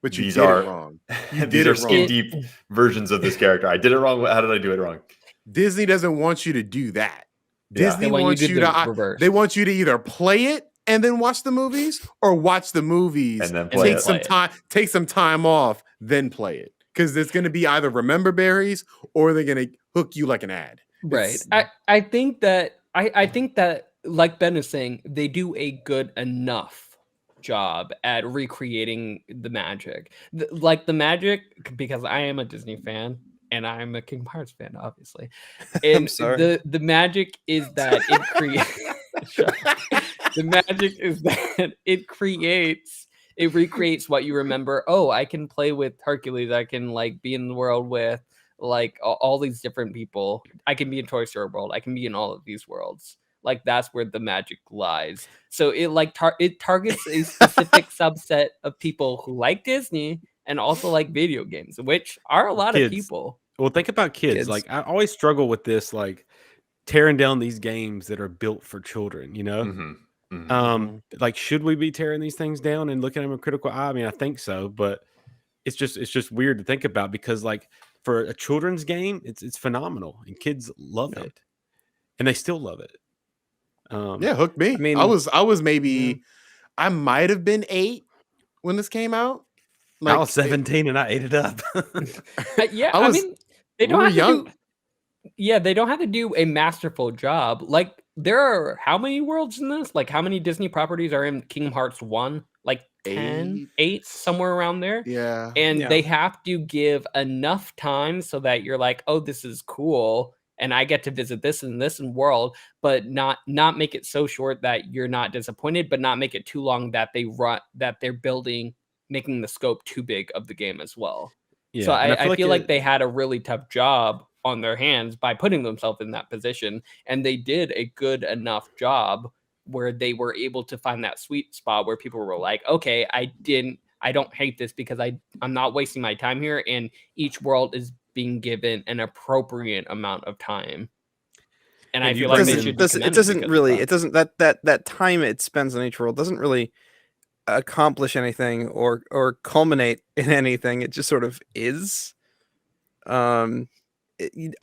But you did it wrong. These are skin deep versions of this character. I did it wrong. How did I do it wrong? Disney doesn't want you to do that. Disney wants you to reverse. They want you to either play it and then watch the movies, or watch the movies and then take some time off, then play it. Because there's going to be either remember berries or they're going to hook you like an ad. Right. I think that like Ben is saying, they do a good enough job at recreating the magic. Like the magic, because I am a Disney fan and I'm a Kingdom Hearts fan, obviously. And I'm sorry. The magic is that it creates the magic is that it recreates what you remember. Oh, I can play with Hercules. I can like be in the world with like all these different people. I can be in Toy Story World. I can be in all of these worlds. Like that's where the magic lies. So it like it targets a specific subset of people who like Disney and also like video games, which are a lot of people. Well, think about kids. Like I always struggle with this, like tearing down these games that are built for children, you know? Like, should we be tearing these things down and looking at them with a critical eye? I mean, I think so, but it's just weird to think about, because like for a children's game, it's phenomenal and kids love it, and they still love it. Hooked me. I mean, I was maybe I might have been 8 when this came out. Like, I was 17 and I ate it up. I mean, they don't have to do, they don't have to do a masterful job. Like, there are how many worlds in this? Like, how many Disney properties are in Kingdom Hearts 1? Like 8, somewhere around there. Yeah. And they have to give enough time so that you're like, oh, this is cool, and I get to visit this and this world, but not make it so short that you're not disappointed, but not make it too long that they're building, making the scope too big of the game as well. Yeah. So I feel like they had a really tough job on their hands by putting themselves in that position, and they did a good enough job where they were able to find that sweet spot where people were like, okay, I don't hate this because I'm not wasting my time here, and each world is being given an appropriate amount of time. And I feel like that time it spends on each world doesn't really accomplish anything or culminate in anything. It just sort of is. All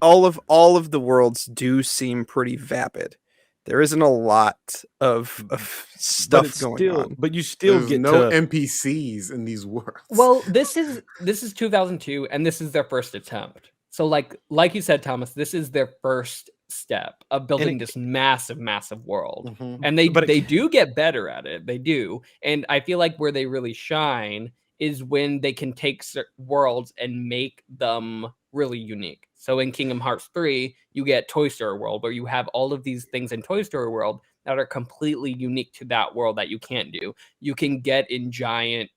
of the worlds do seem pretty vapid. There isn't a lot of stuff going on, but you still get no NPCs in these worlds. Well, this is 2002, and this is their first attempt. So, like you said, Thomas, this is their first step of building this massive world, and they do get better at it. They do, and I feel like where they really shine is when they can take worlds and make them really unique. So in Kingdom Hearts 3, you get Toy Story World, where you have all of these things in Toy Story World that are completely unique to that world that you can't do. You can get in giant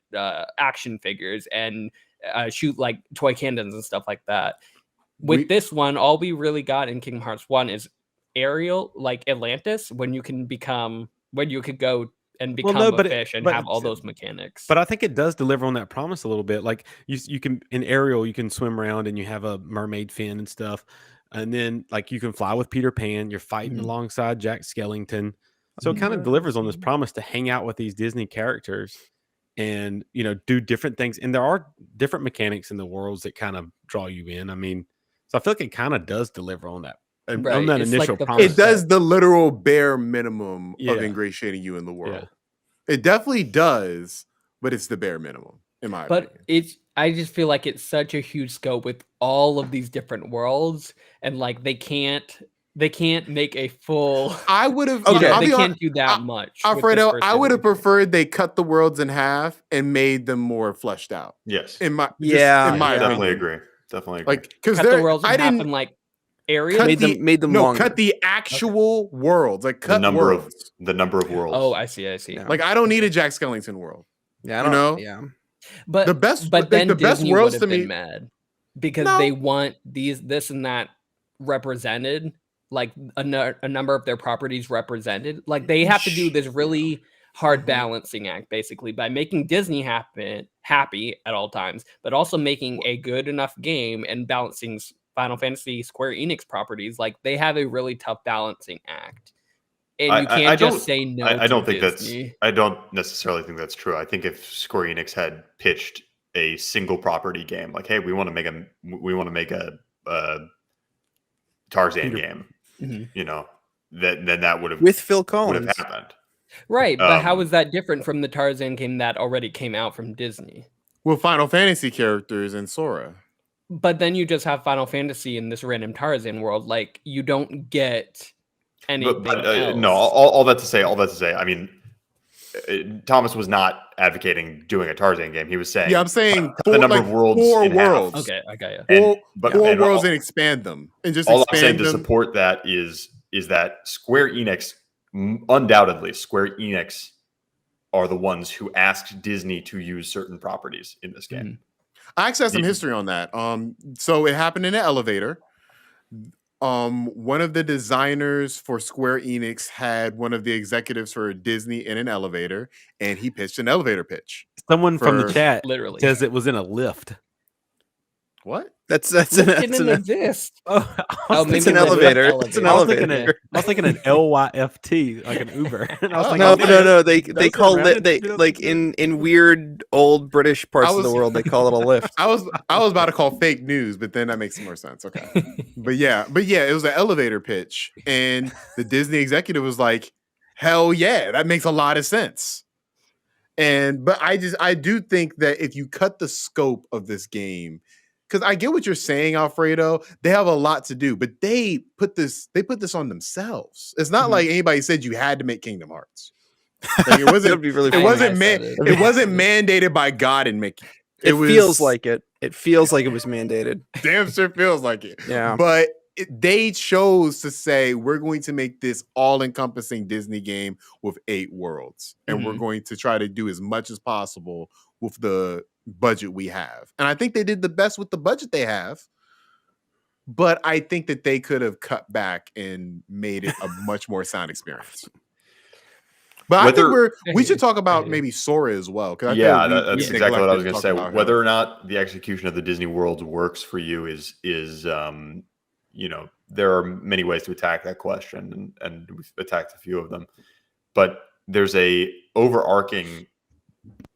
action figures and shoot like toy cannons and stuff like that. With this one, all we really got in Kingdom Hearts 1 is Ariel, like Atlantis, when you could go and become a fish and have all those mechanics. But I think it does deliver on that promise a little bit. Like you can in Ariel, you can swim around and you have a mermaid fin and stuff. And then like you can fly with Peter Pan. You're fighting alongside Jack Skellington. So it kind of delivers on this promise to hang out with these Disney characters and, do different things. And there are different mechanics in the worlds that kind of draw you in. I mean, so I feel like it kind of does deliver on that. Right. On that It's initial like promise. It does the literal bare minimum of ingratiating you in the world. It definitely does, but it's the bare minimum, in my opinion. I just feel like it's such a huge scope with all of these different worlds, and like they can't make a full. I would have. They can't do that much. Alfredo, I would have preferred they cut the worlds in half and made them more fleshed out. Yes. In my definitely agree. Like because the worlds in half and like areas made them longer. Cut the actual worlds, like cut the number of worlds. Oh, I see. Yeah. Like I don't need a Jack Skellington world. Yeah, I don't know. Yeah, but the best, but then the best Disney worlds would to have been me mad because they want this and that represented, like a number of their properties represented. Like they have to do this really hard balancing act, basically, by making Disney happy at all times, but also making a good enough game and balancing Final Fantasy Square Enix properties. Like they have a really tough balancing act. And you can't just say no. I don't think Disney. I don't necessarily think that's true. I think if Square Enix had pitched a single property game, like, hey, we want to make a Tarzan game, you know, then that would have with Phil Collins would have happened. Right, but how is that different from the Tarzan game that already came out from Disney? With Final Fantasy characters and Sora. But then you just have Final Fantasy in this random Tarzan world. Like, you don't get anything else. No, all that to say, I mean, Thomas was not advocating doing a Tarzan game. He was saying, yeah, I'm saying the number of worlds. 4 worlds. Okay, I got you. Four worlds and expand them, and just all expand I'm saying them. to support that is that Square Enix, undoubtedly, Square Enix are the ones who asked Disney to use certain properties in this game. I actually have some history on that. So it happened in an elevator. One of the designers for Square Enix had one of the executives for Disney in an elevator, and he pitched an elevator pitch. Someone from the chat literally says it was in a lift. What? That's didn't exist. It's an elevator. It's an elevator. I was thinking an LYFT, like an Uber. No. They call it like in weird old British parts of the world they call it a lift. I was about to call fake news, but then that makes more sense. Okay, but yeah, it was an elevator pitch, and the Disney executive was like, "Hell yeah, that makes a lot of sense." But I do think that if you cut the scope of this game. Because I get what you're saying, Alfredo. They have a lot to do, but they put this on themselves. It's not like anybody said you had to make Kingdom Hearts. Like it wasn't. It wasn't mandated by God in Mickey. It feels like it. It feels like it was mandated. Damn sure feels like it. Yeah. But they chose to say we're going to make this all-encompassing Disney game with 8 worlds, and we're going to try to do as much as possible with the budget we have. And I think they did the best with the budget they have, but I think that they could have cut back and made it a much more sound experience. But I think we should talk about maybe Sora as well. That's exactly what I was going to say. Whether or not the execution of the Disney worlds works for you is you know, there are many ways to attack that question, and we've attacked a few of them. But there's a overarching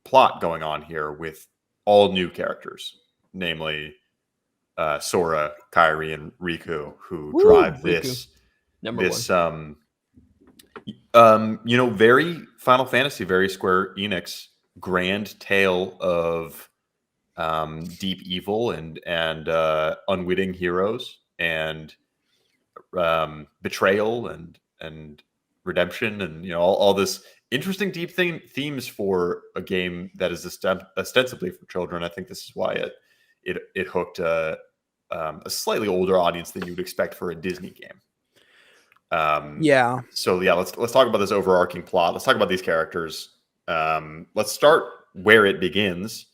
plot going on here with all new characters, namely Sora, Kairi, and Riku, who drive this you know, very Final Fantasy, very Square Enix grand tale of deep evil and unwitting heroes and betrayal and redemption, and you know, all this interesting deep themes for a game that is ostensibly for children. I think this is why it hooked a slightly older audience than you would expect for a Disney game. So yeah, let's talk about this overarching plot. Let's talk about these characters. Let's start where it begins,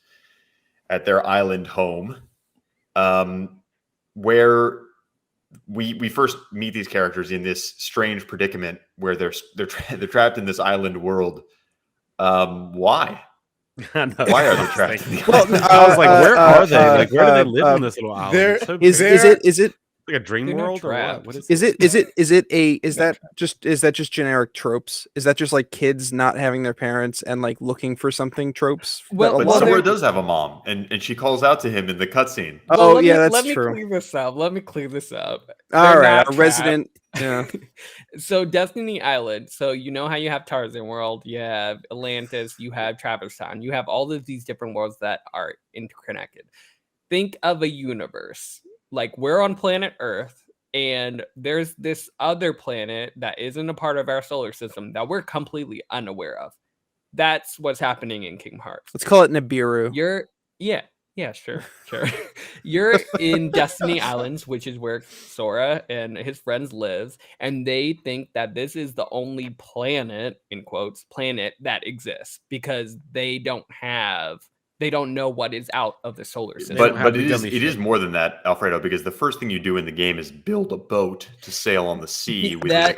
at their island home, where we first meet these characters in this strange predicament where they're trapped in this island world. Why? Why are they trapped? I was like, where are they? Like, where do they live in this little island? Is it like a dream world or what? Is that just generic tropes? Is that just like kids not having their parents and like looking for something tropes? Well, Sora does have a mom, and she calls out to him in the cutscene. Oh, that's true. Let me clear this up. All right, a resident. Yeah. So Destiny Island. So you know how you have Tarzan World, you have Atlantis, you have Traverse Town, you have all of these different worlds that are interconnected. Think of a universe. Like, we're on planet Earth, and there's this other planet that isn't a part of our solar system that we're completely unaware of. That's what's happening in Kingdom Hearts. Let's call it Nibiru. Sure. You're in Destiny Islands, which is where Sora and his friends live, and they think that this is the only planet, in quotes, planet that exists because they don't know what is out of the solar system. But it is more than that, Alfredo, because the first thing you do in the game is build a boat to sail on the sea. But they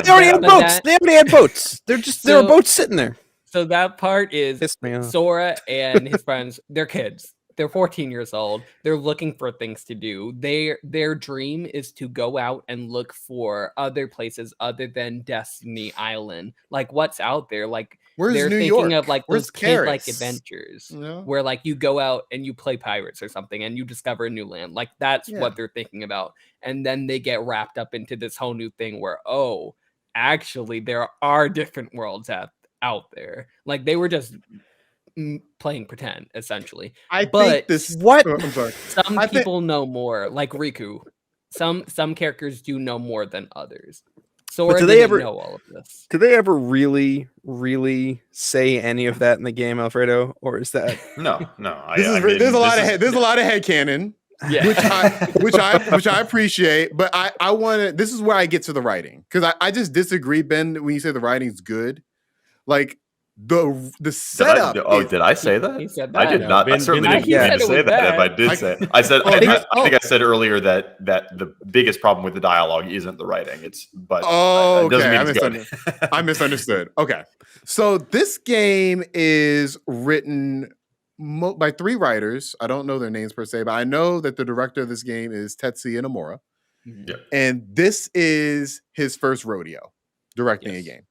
already had boats. They already had boats. There were boats sitting there. So that part is Sora and his friends, they're kids. they're 14 years old. They're looking for things to do. Their dream is to go out and look for other places other than Destiny Island. Like what's out there? Like they're thinking of like those kid-like adventures where like you go out and you play pirates or something and you discover a new land. Like that's what they're thinking about. And then they get wrapped up into this whole new thing where, oh, actually there are different worlds out there. Like they were just playing pretend essentially. I'm sorry. Some people know more, like Riku. Some characters do know more than others. So do they ever know all of this? Do they ever really say any of that in the game, Alfredo? Or is that no? There's a lot of headcanon. Yeah. which I appreciate, but I want to. This is where I get to the writing, because I just disagree, Ben, when you say the writing's good. Like the setup. Did I say that? He said that. I did not. I certainly didn't mean to say that. If I did say, I said. I think I said earlier that the biggest problem with the dialogue isn't the writing. I misunderstood. Okay, so this game is written by 3 writers. I don't know their names per se, but I know that the director of this game is Tetsuya Nomura, and this is his first rodeo directing a game.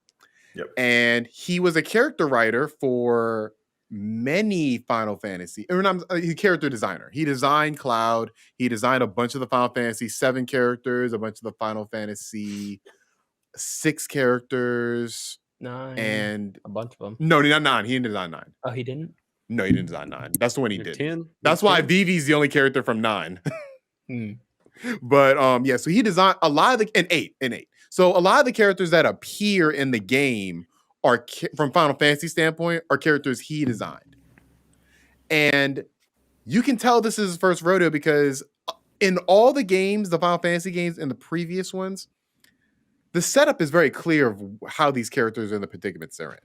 Yep. And he was a character writer for many Final Fantasy. He's a character designer. He designed Cloud. He designed a bunch of the Final Fantasy 7 characters, a bunch of the Final Fantasy 6 characters. 9. And a bunch of them. No, not 9. He didn't design 9. Oh, he didn't? No, he didn't design 9. That's the one he did. 10? That's why Vivi's the only character from 9. Hmm. But so he designed a lot of the and 8. So a lot of the characters that appear in the game are from Final Fantasy standpoint are characters he designed. And you can tell this is his first rodeo because in all the games, the Final Fantasy games and the previous ones, the setup is very clear of how these characters are in the predicaments they're in.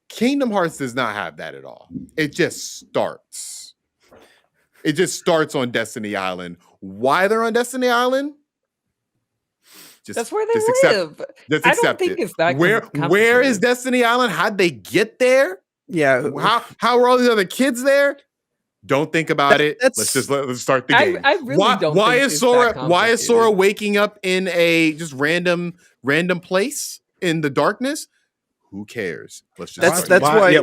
Kingdom Hearts does not have that at all. It just starts. It just starts on Destiny Island. Why they're on Destiny Island? That's where they live. I don't think it's that. Where is Destiny Island? How'd they get there? Yeah. How are all these other kids there? Don't think about it. Let's start the game. I really don't. Why is Sora waking up in a just random place in the darkness? Who cares? Let's just. That's why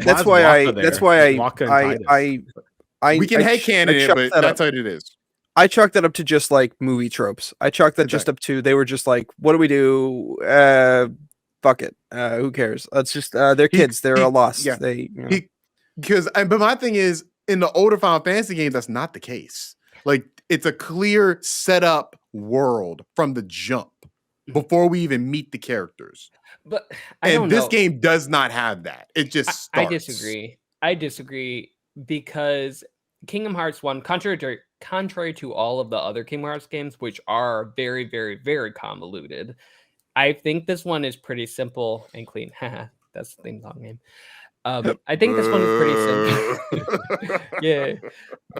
we can headcanon it, but that's what it is. I chalked that up to just like movie tropes. I chalked that just up to they were just like, what do we do? Fuck it. Who cares? Let's just they're kids. They're a loss. Yeah. But my thing is, in the older Final Fantasy games, that's not the case. Like it's a clear setup world from the jump before we even meet the characters. But this game does not have that. It just starts. I disagree because Kingdom Hearts 1, contrary to all of the other Kingdom Hearts games, which are very, very, very convoluted, I think this one is pretty simple and clean. That's the theme song name. I think this one is pretty simple. Yeah.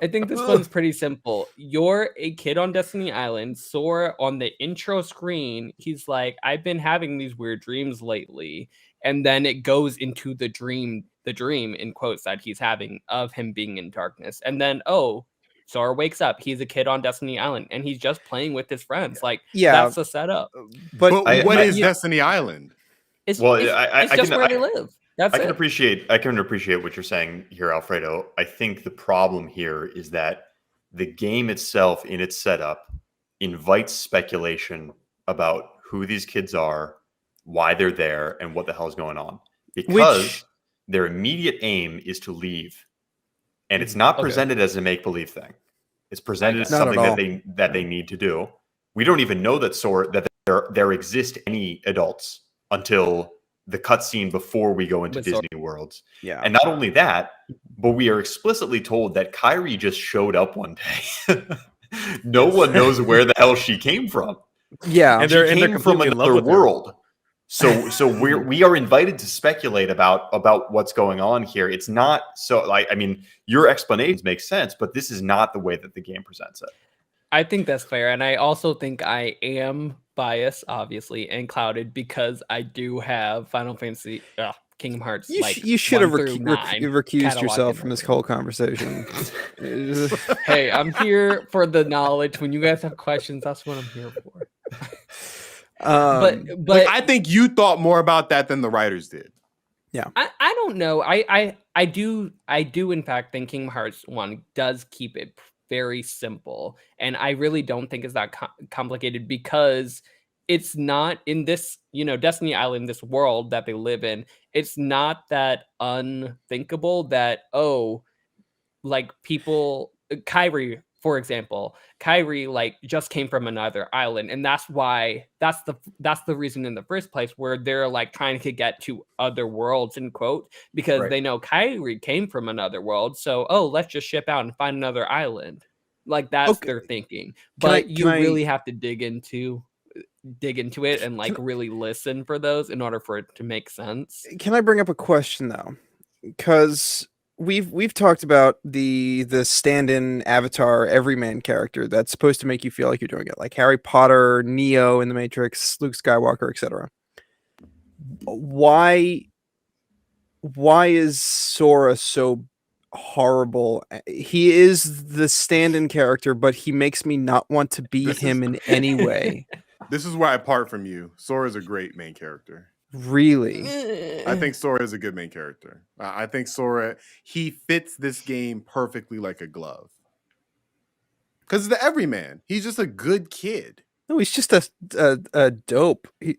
I think this one's pretty simple. You're a kid on Destiny Island. Sora on the intro screen, he's like, I've been having these weird dreams lately. And then it goes into the dream in quotes that he's having of him being in darkness. And then, Sora wakes up. He's a kid on Destiny Island and he's just playing with his friends. Like, that's the setup. But what is Destiny Island? It's just where they live. I can appreciate what you're saying here, Alfredo. I think the problem here is that the game itself in its setup invites speculation about who these kids are, why they're there, and what the hell is going on. Because their immediate aim is to leave. And it's not presented as a make-believe thing. It's presented as something that they need to do. We don't even know that there exist any adults until the cutscene before we go into Disney Worlds. Yeah. And not only that, but we are explicitly told that Kairi just showed up one day. No one knows where the hell she came from. Yeah. And she came from another world. So we are invited to speculate about what's going on here. It's not your explanations make sense, but this is not the way that the game presents it. I think that's fair. And I also think I am biased, obviously, and clouded because I do have Kingdom Hearts. You should have recused yourself from this whole conversation. Hey, I'm here for the knowledge. When you guys have questions, that's what I'm here for. But like, I think you thought more about that than the writers did. Yeah, I don't know. I do in fact think Kingdom Hearts 1 does keep it very simple, and I really don't think it's that complicated because it's not in this, Destiny Island, this world that they live in. It's not that unthinkable that, like people, Kyrie, for example, like just came from another island, and that's the reason in the first place where they're like trying to get to other worlds, in quote, because they know Kyrie came from another world. So let's just ship out and find another island. Like that's their thinking. But you really have to dig into it and like really listen for those in order for it to make sense. Can I bring up a question though? Because we've talked about the stand-in avatar everyman character that's supposed to make you feel like you're doing it, like Harry Potter, Neo in the Matrix, Luke Skywalker, etc. Why is Sora so horrible? He is the stand-in character, but he makes me not want to be him in any way. This is where I part from you. Sora's a great main character. Really? I think Sora is a good main character. I think Sora, he fits this game perfectly like a glove. Because the everyman, he's just a good kid. No, he's just a dope. He's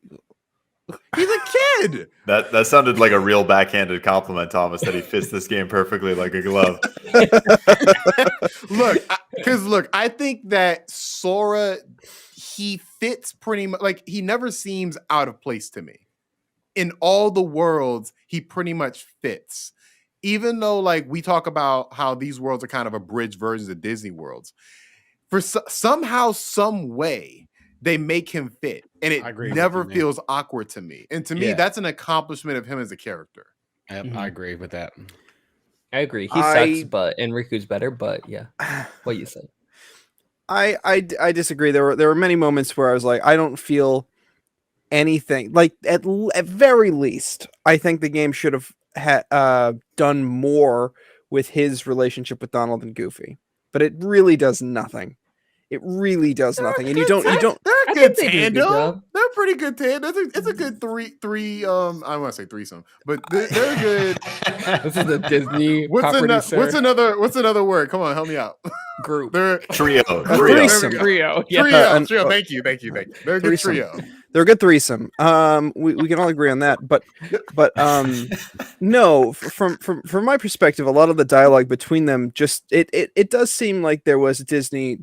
a kid. That sounded like a real backhanded compliment, Thomas, that he fits this game perfectly like a glove. Look, I think that Sora, he fits pretty much, like, he never seems out of place to me. In all the worlds, he pretty much fits. Even though, like, we talk about how these worlds are kind of abridged versions of Disney worlds, for somehow, some way, they make him fit, and it never feels awkward to me. And to me, that's an accomplishment of him as a character. I agree with that. I agree. He sucks, but Enriku's better. But yeah, what you said. I disagree. There were many moments where I was like, I don't feel anything. Like at very least, I think the game should have done more with his relationship with Donald and Goofy, but it really does nothing. It really does nothing, and you don't. They're a good tandem. They're a pretty good tandem. It's a good three. I want to say threesome, but they're good. This is a Disney. What's another word? Come on, help me out. Group. They're trio. Trio. Yeah. Trio. Thank you. They're a good trio. They're a good threesome. We can all agree on that. But no, from my perspective, a lot of the dialogue between them just it does seem like there was Disney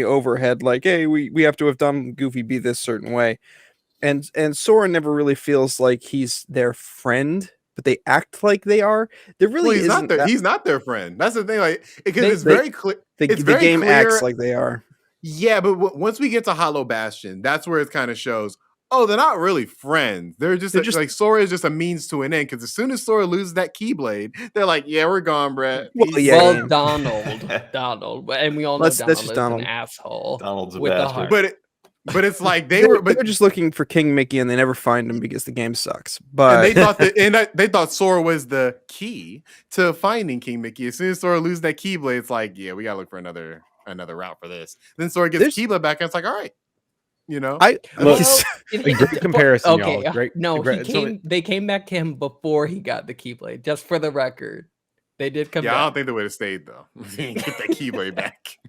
overhead, like, hey, we have to have done Goofy be this certain way, and Sora never really feels like he's their friend, but they act like they are. There really he's not their friend. That's the thing, like, because it's very clear. The game acts like they are. Yeah, but once we get to Hollow Bastion, that's where it kind of shows, they're not really friends. They're just like, Sora is just a means to an end, because as soon as Sora loses that Keyblade, they're like, yeah, we're gone, Brett. Donald. And we all know Donald is an asshole. Donald's a bastard. But it's like they were just looking for King Mickey, and they never find him because the game sucks. But they thought Sora was the key to finding King Mickey. As soon as Sora loses that Keyblade, it's like, yeah, we gotta look for another route for this. Then Sora gets Keyblade back, and it's like, all right, great comparison. Okay, y'all. Great. No, they came back to him before he got the Keyblade. Just for the record, they did come back. I don't think they would have stayed though. They didn't get that Keyblade back.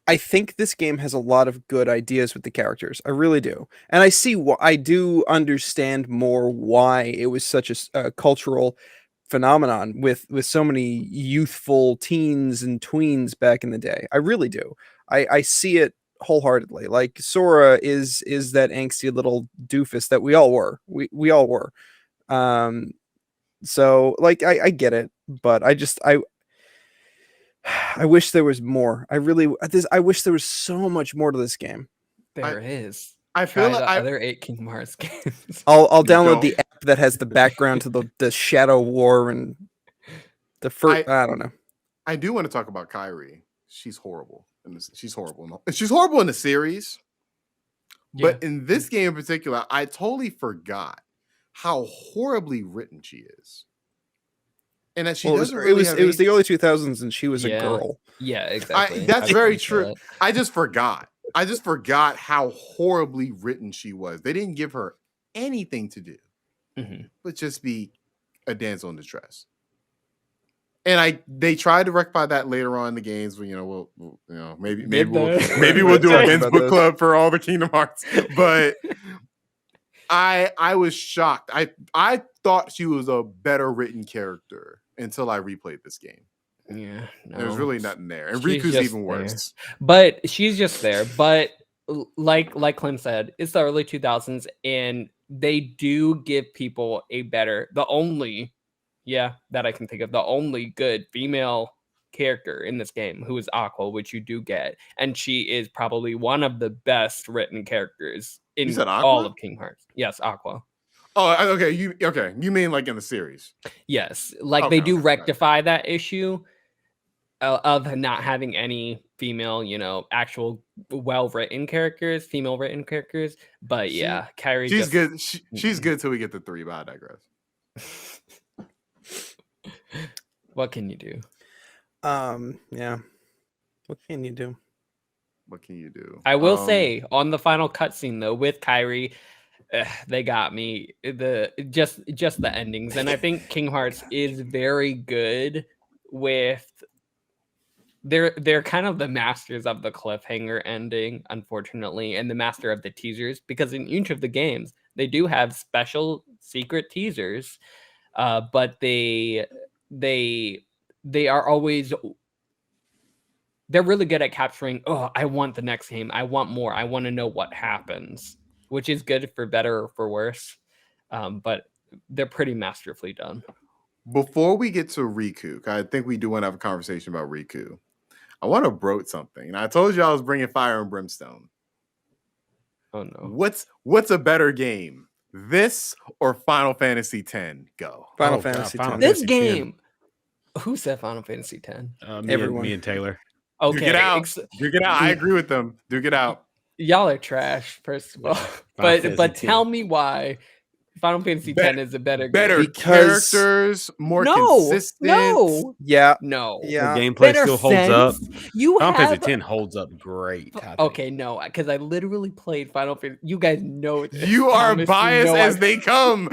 I think this game has a lot of good ideas with the characters. I really do. And I do understand more why it was such a cultural phenomenon with so many youthful teens and tweens back in the day. I really do. I see it wholeheartedly. Like, Sora is that angsty little doofus that we all were. We all were. So, like, I get it, but I wish there was more. I wish there was so much more to this game. There is. I feel like other 8 Kingdom Hearts games. I'll download the app that has the background to the Shadow War and the first. I don't know. I do want to talk about Kyrie. She's horrible. She's horrible. She's horrible in the series. But in this game in particular, I totally forgot how horribly written she is. And that she Well, doesn't it was the early 2000s, and she was a girl. Yeah, exactly. That's very true. I just forgot how horribly written she was. They didn't give her anything to do, but just be a damsel in distress. And they tried to rectify that later on in the games. Maybe we'll do a Ben's book club for all the Kingdom Hearts. But I was shocked. I thought she was a better written character until I replayed this game. Yeah, no. There's really nothing there, and Riku's even worse. But she's just there. But like Clem said, it's the early 2000s, and they do give people that I can think of, the only good female character in this game, who is Aqua, which you do get, and she is probably one of the best written characters in all of Kingdom Hearts. Yes, Aqua. Oh, okay. You mean like in the series? Yes, they do rectify that issue of not having any female, actual well-written characters, female-written characters. But Kairi. She's good. She's good till we get to 3. But I digress. What can you do? Yeah. What can you do? I will say on the final cutscene though, with Kairi, they got me. Just the endings, and I think Kingdom Hearts is very good with. They're kind of the masters of the cliffhanger ending, unfortunately, and the master of the teasers, because in each of the games they do have special secret teasers, but they are always. They're really good at capturing, I want the next game. I want more. I want to know what happens, which is good for better or for worse. But they're pretty masterfully done. Before we get to Riku, I think we do want to have a conversation about Riku. I want to broach something. And I told you I was bringing Fire and Brimstone. Oh, no. What's a better game? This or Final Fantasy X? Go. Final Fantasy X. This game. Who said Final Fantasy X? Everyone. Me and Taylor. Okay. Duke it out. I agree with them. Duke it out. Y'all are trash, first of all. But tell me why Final Fantasy X is a better game. Characters, more consistent. No. Yeah. No. Yeah. The gameplay still holds up. Final Fantasy X holds up great. Okay, no, because I literally played Final Fantasy. You guys know this. You are biased as they come.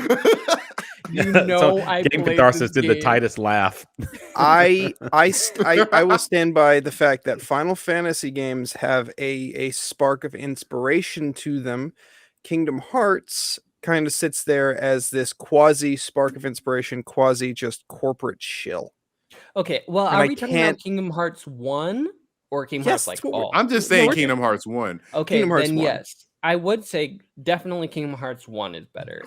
Game Catharsis did the Titus laugh. I will stand by the fact that Final Fantasy games have a spark of inspiration to them. Kingdom Hearts kind of sits there as this quasi spark of inspiration, quasi just corporate shill. Okay, well, are we talking about Kingdom Hearts 1 or Kingdom Hearts all? I'm just saying Kingdom Hearts 1. Okay, Kingdom Hearts 1. Yes. I would say definitely Kingdom Hearts 1 is better.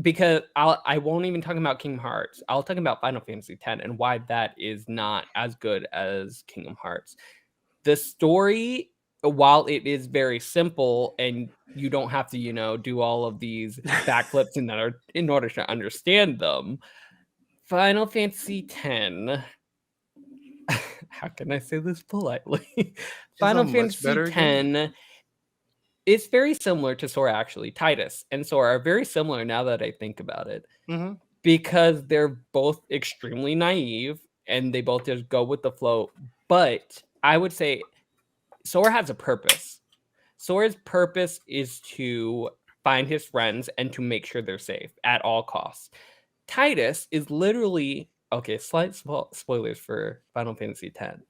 Because I won't even talk about Kingdom Hearts. I'll talk about Final Fantasy X and why that is not as good as Kingdom Hearts. The story, while it is very simple and you don't have to, do all of these backflips in order to understand them, Final Fantasy X. How can I say this politely? Final Fantasy X. It's very similar to Sora, actually. Titus and Sora are very similar now that I think about it. Mm-hmm. Because they're both extremely naive and they both just go with the flow. But I would say Sora has a purpose. Sora's purpose is to find his friends and to make sure they're safe at all costs. Titus is literally... Okay, slight spoilers for Final Fantasy X.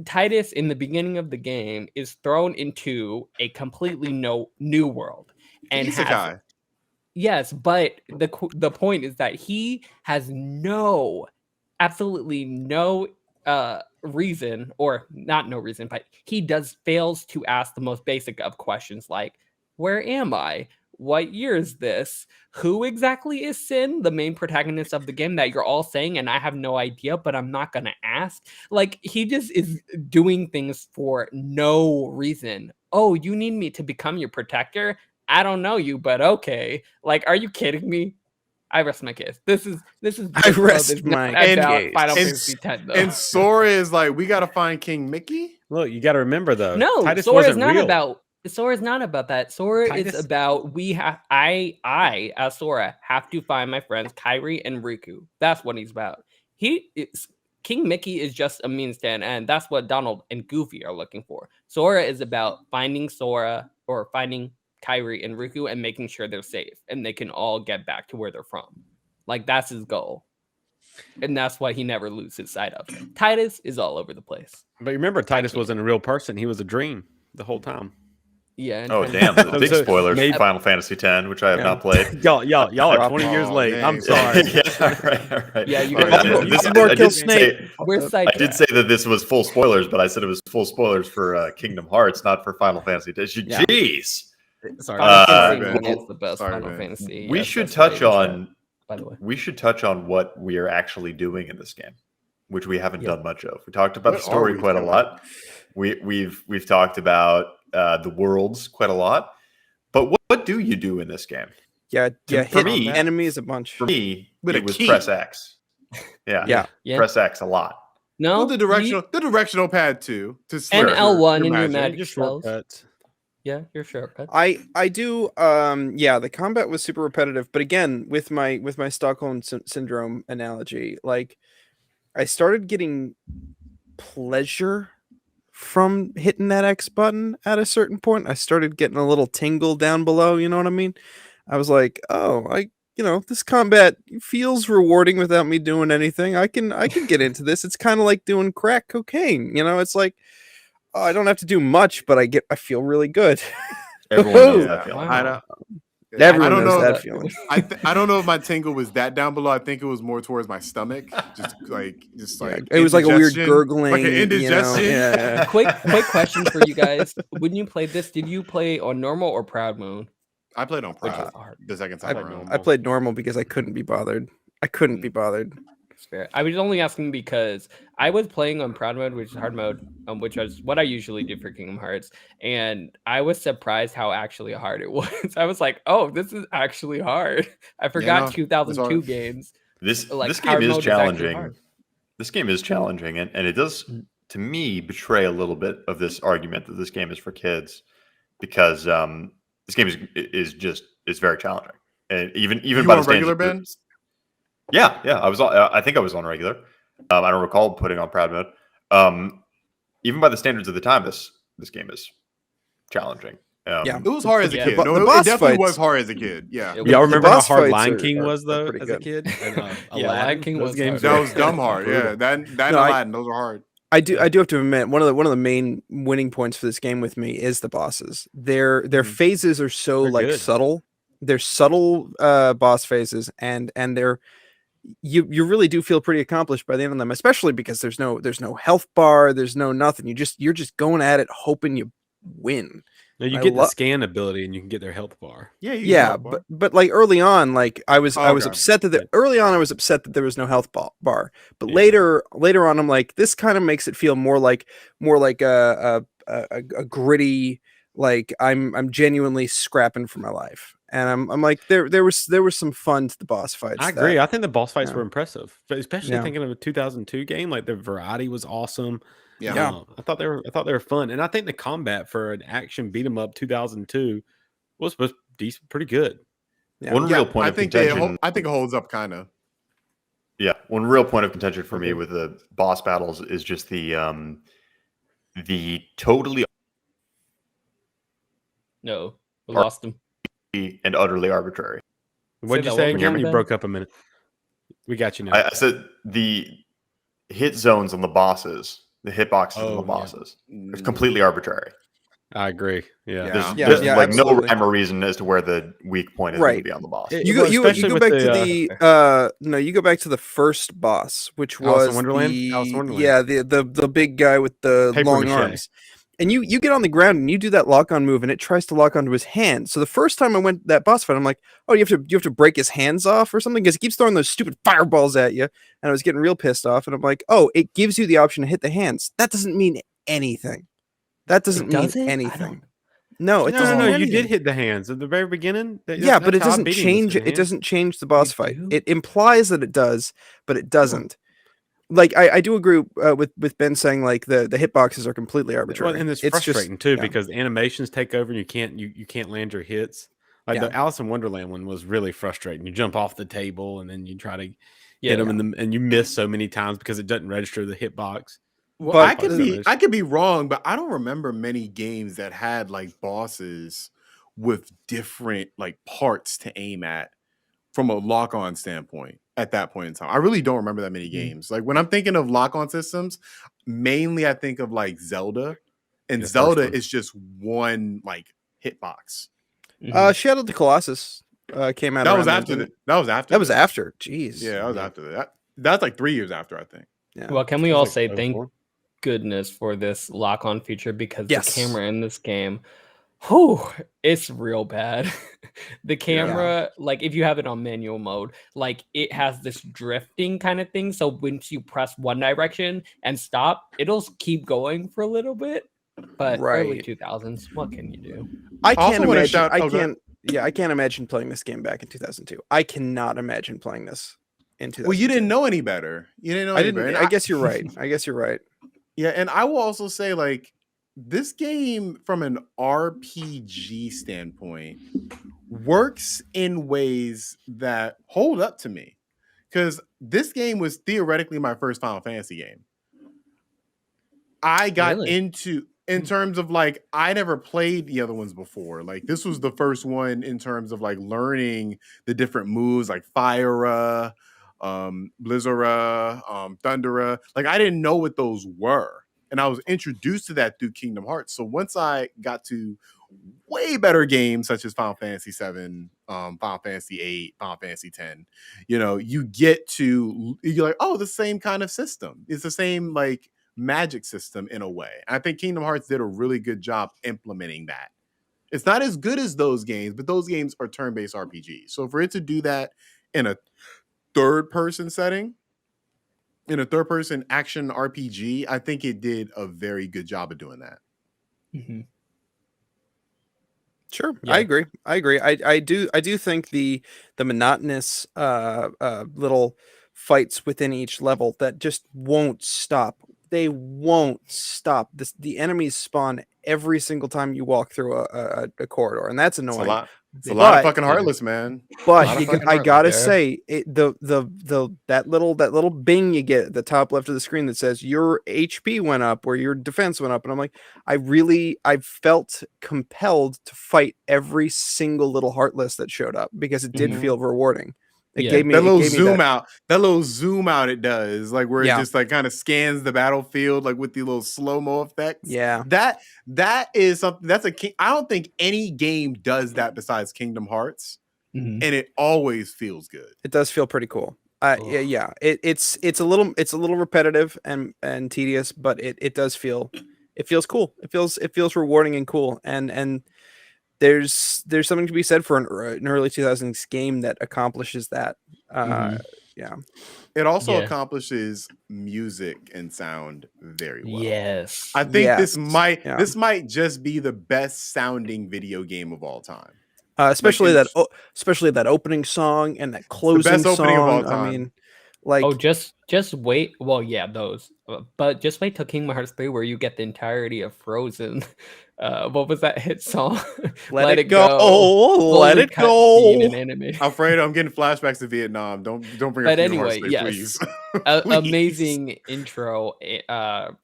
Titus, in the beginning of the game, is thrown into a completely new world, and he's a guy. Yes, but the point is that he has absolutely no reason, or not no reason, but he fails to ask the most basic of questions, like, where am I? What year is this? Who exactly is Sin, the main protagonist of the game that you're all saying, and I have no idea, but I'm not going to ask? Like, he just is doing things for no reason. Oh, you need me to become your protector? I don't know you, but okay. Like, are you kidding me? I rest my case. This is I rest my case. Final Fantasy X, though. And Sora is like, we got to find King Mickey? Look, you got to remember, though. No, Titus Sora is wasn't not real. about... Sora's not about that. Sora Titus? is about I as Sora have to find my friends Kairi and Riku. That's what he's about. King Mickey is just a means to an end. That's what Donald and Goofy are looking for. Sora is about finding Sora or finding Kairi and Riku and making sure they're safe and they can all get back to where they're from. Like that's his goal. And that's why he never loses sight of. Titus is all over the place. But remember, Titus wasn't a real person. He was a dream the whole time. Yeah. Oh damn! The big spoilers for Final Fantasy X, which I have not played. y'all are 20 years late. Man. I'm sorry. All right. Yeah, you I did say We're that this was full spoilers, but I said it was full spoilers for Kingdom Hearts, not for Final Fantasy X. Jeez. Sorry. Final Fantasy is the best Final Fantasy. We should touch on. By the way, we should touch on what we are actually doing in this game, which we haven't done much of. We talked about the story quite a lot. We've talked about the worlds quite a lot, but what do you do in this game? For me, enemies a bunch. For me, it was press X. Yeah. Press X a lot. No, the directional pad too. And L1 in your magic spells. Yeah, your shortcut. I do. The combat was super repetitive, but again, with my Stockholm syndrome analogy, like I started getting pleasure from hitting that X button at a certain point. I started getting a little tingle down below, you know what I mean? I was like, this combat feels rewarding without me doing anything. I can get into this. It's kind of like doing crack cocaine, it's like, I don't have to do much, but I feel really good. Everyone knows that feeling. Everyone knows that feeling. I don't know if my tingle was that down below. I think it was more towards my stomach. Just like it was like a weird gurgling, like an indigestion. Quick question for you guys: when you played this, did you play on normal or proud mode? I played on proud. The second time around, I played normal because I couldn't be bothered. Fair. I was only asking because I was playing on proud mode, which is hard mode, which was what I usually do for Kingdom Hearts, and I was surprised how actually hard it was. I was like, "Oh, this is actually hard." I forgot 2002 games. This game is challenging. This game is challenging, and it does, to me, betray a little bit of this argument that this game is for kids, because this game is very challenging, and even by the regular Ben. Yeah, I think I was on regular. I don't recall putting on proud mode. Even by the standards of the time, this game is challenging. It was hard as a kid. The it definitely was hard as a kid. Yeah. Y'all remember how hard Lion King was though as a kid? Lion King was games. That was dumb hard. Yeah, that Aladdin, those are hard. I do have to admit one of the main winning points for this game with me is the bosses. Their phases are so subtle. They're subtle boss phases, and they're you really do feel pretty accomplished by the end of them, especially because there's no health bar, there's no nothing. You're just going at it hoping you win. No, you get the scan ability and you can get their health bar. But like early on, like I was upset that early on I was upset that there was no health bar. But later on, I'm like, this kind of makes it feel more like a gritty, like I'm genuinely scrapping for my life. And I'm like, there was some fun to the boss fights. I agree. I think the boss fights were impressive, especially thinking of a 2002 game. Like the variety was awesome. I thought they were fun, and I think the combat for an action beat 'em up 2002 was decent, pretty good. One real point of contention. I think it holds up kind of. Yeah, one real point of contention for me with the boss battles is just the totally we lost him. And utterly arbitrary. What did you say again? You broke up a minute. We got you now. I said the hit zones on the bosses, the hitboxes on the bosses, it's completely arbiary. I agree. There's like no rhyme or reason as to where the weak point is going to be on the boss. You go back to the first boss, which was Alice in Wonderland. Yeah, the big guy with the Paper long mache. arms. And you get on the ground and you do that lock on move and it tries to lock onto his hand. So the first time I went that boss fight, I'm like, oh, you have to break his hands off or something, because he keeps throwing those stupid fireballs at you. And I was getting real pissed off. And I'm like, oh, it gives you the option to hit the hands. That doesn't mean anything. That doesn't mean anything. No, it doesn't. No, you did hit the hands at the very beginning. But it doesn't change. It doesn't change the boss fight. It implies that it does, but it doesn't. like I do agree with Ben saying like the hitboxes are completely arbitrary. Well, and it's frustrating too because animations take over and you can't land your hits. Like the Alice in Wonderland one was really frustrating. You jump off the table and then you try to hit them and you miss so many times because it doesn't register the hitbox. Well, but I could be wrong, but I don't remember many games that had like bosses with different like parts to aim at from a lock-on standpoint at that point in time. I really don't remember that many games. Like when I'm thinking of lock-on systems, mainly I think of like Zelda, and Zelda is just one like hitbox. Shadow of the Colossus came out. That was after. That was after. Jeez. Yeah, that was after that. That's like 3 years after, I think. Yeah. Well, can we all say thank goodness for this lock-on feature, because the camera in this game, it's real bad. The camera, like if you have it on manual mode, like it has this drifting kind of thing. So once you press one direction and stop, it'll keep going for a little bit. But early 2000s, what can you do? I can't imagine. I can't imagine playing this game back in 2002. I cannot imagine playing this in 2002. Well, you didn't know any better. You didn't know any better. I guess you're right. I guess you're right. Yeah, and I will also say, like, this game from an RPG standpoint works in ways that hold up to me, because this game was theoretically my first Final Fantasy game. I got into, in terms of like, I never played the other ones before. Like this was the first one in terms of like learning the different moves, like Fire, Blizzara, Thundera. Like I didn't know what those were, and I was introduced to that through Kingdom Hearts. So once I got to way better games such as Final Fantasy 7, Final Fantasy 8, Final Fantasy 10, you know, you're like, oh, the same kind of system. It's the same like magic system in a way. I think Kingdom Hearts did a really good job implementing that. It's not as good as those games, but those games are turn-based RPGs. So for it to do that in a third-person setting, in a third-person action RPG, I think it did a very good job of doing that. Mm-hmm. Sure, yeah. I agree. I do think the monotonous little fights within each level that just won't stop. They won't stop. The enemies spawn every single time you walk through a corridor, and that's annoying. It's a lot of fucking heartless, man. But I gotta say, that little bing you get at the top left of the screen that says your HP went up or your defense went up, and I'm like, I felt compelled to fight every single little heartless that showed up because it did feel rewarding. It gave me that little zoom out. That little zoom out it does, like where it just like kind of scans the battlefield, like with the little slow-mo effects. Yeah, that is something. I don't think any game does that besides Kingdom Hearts, and it always feels good. It does feel pretty cool. Yeah. It's a little repetitive and tedious, but it does feel. It feels cool. It feels rewarding and cool, and there's something to be said for an early 2000s game that accomplishes that. Yeah. It also accomplishes music and sound very well. Yes. I think this might just be the best sounding video game of all time. Especially that opening song and that closing song. The best opening of all time. I mean, like, just wait. Well, yeah, those. But just wait till Kingdom Hearts 3, where you get the entirety of Frozen. What was that hit song? Let it go. Let it go. Alfredo, I'm getting flashbacks to Vietnam. Don't bring up Kingdom Hearts 3, please. Amazing intro,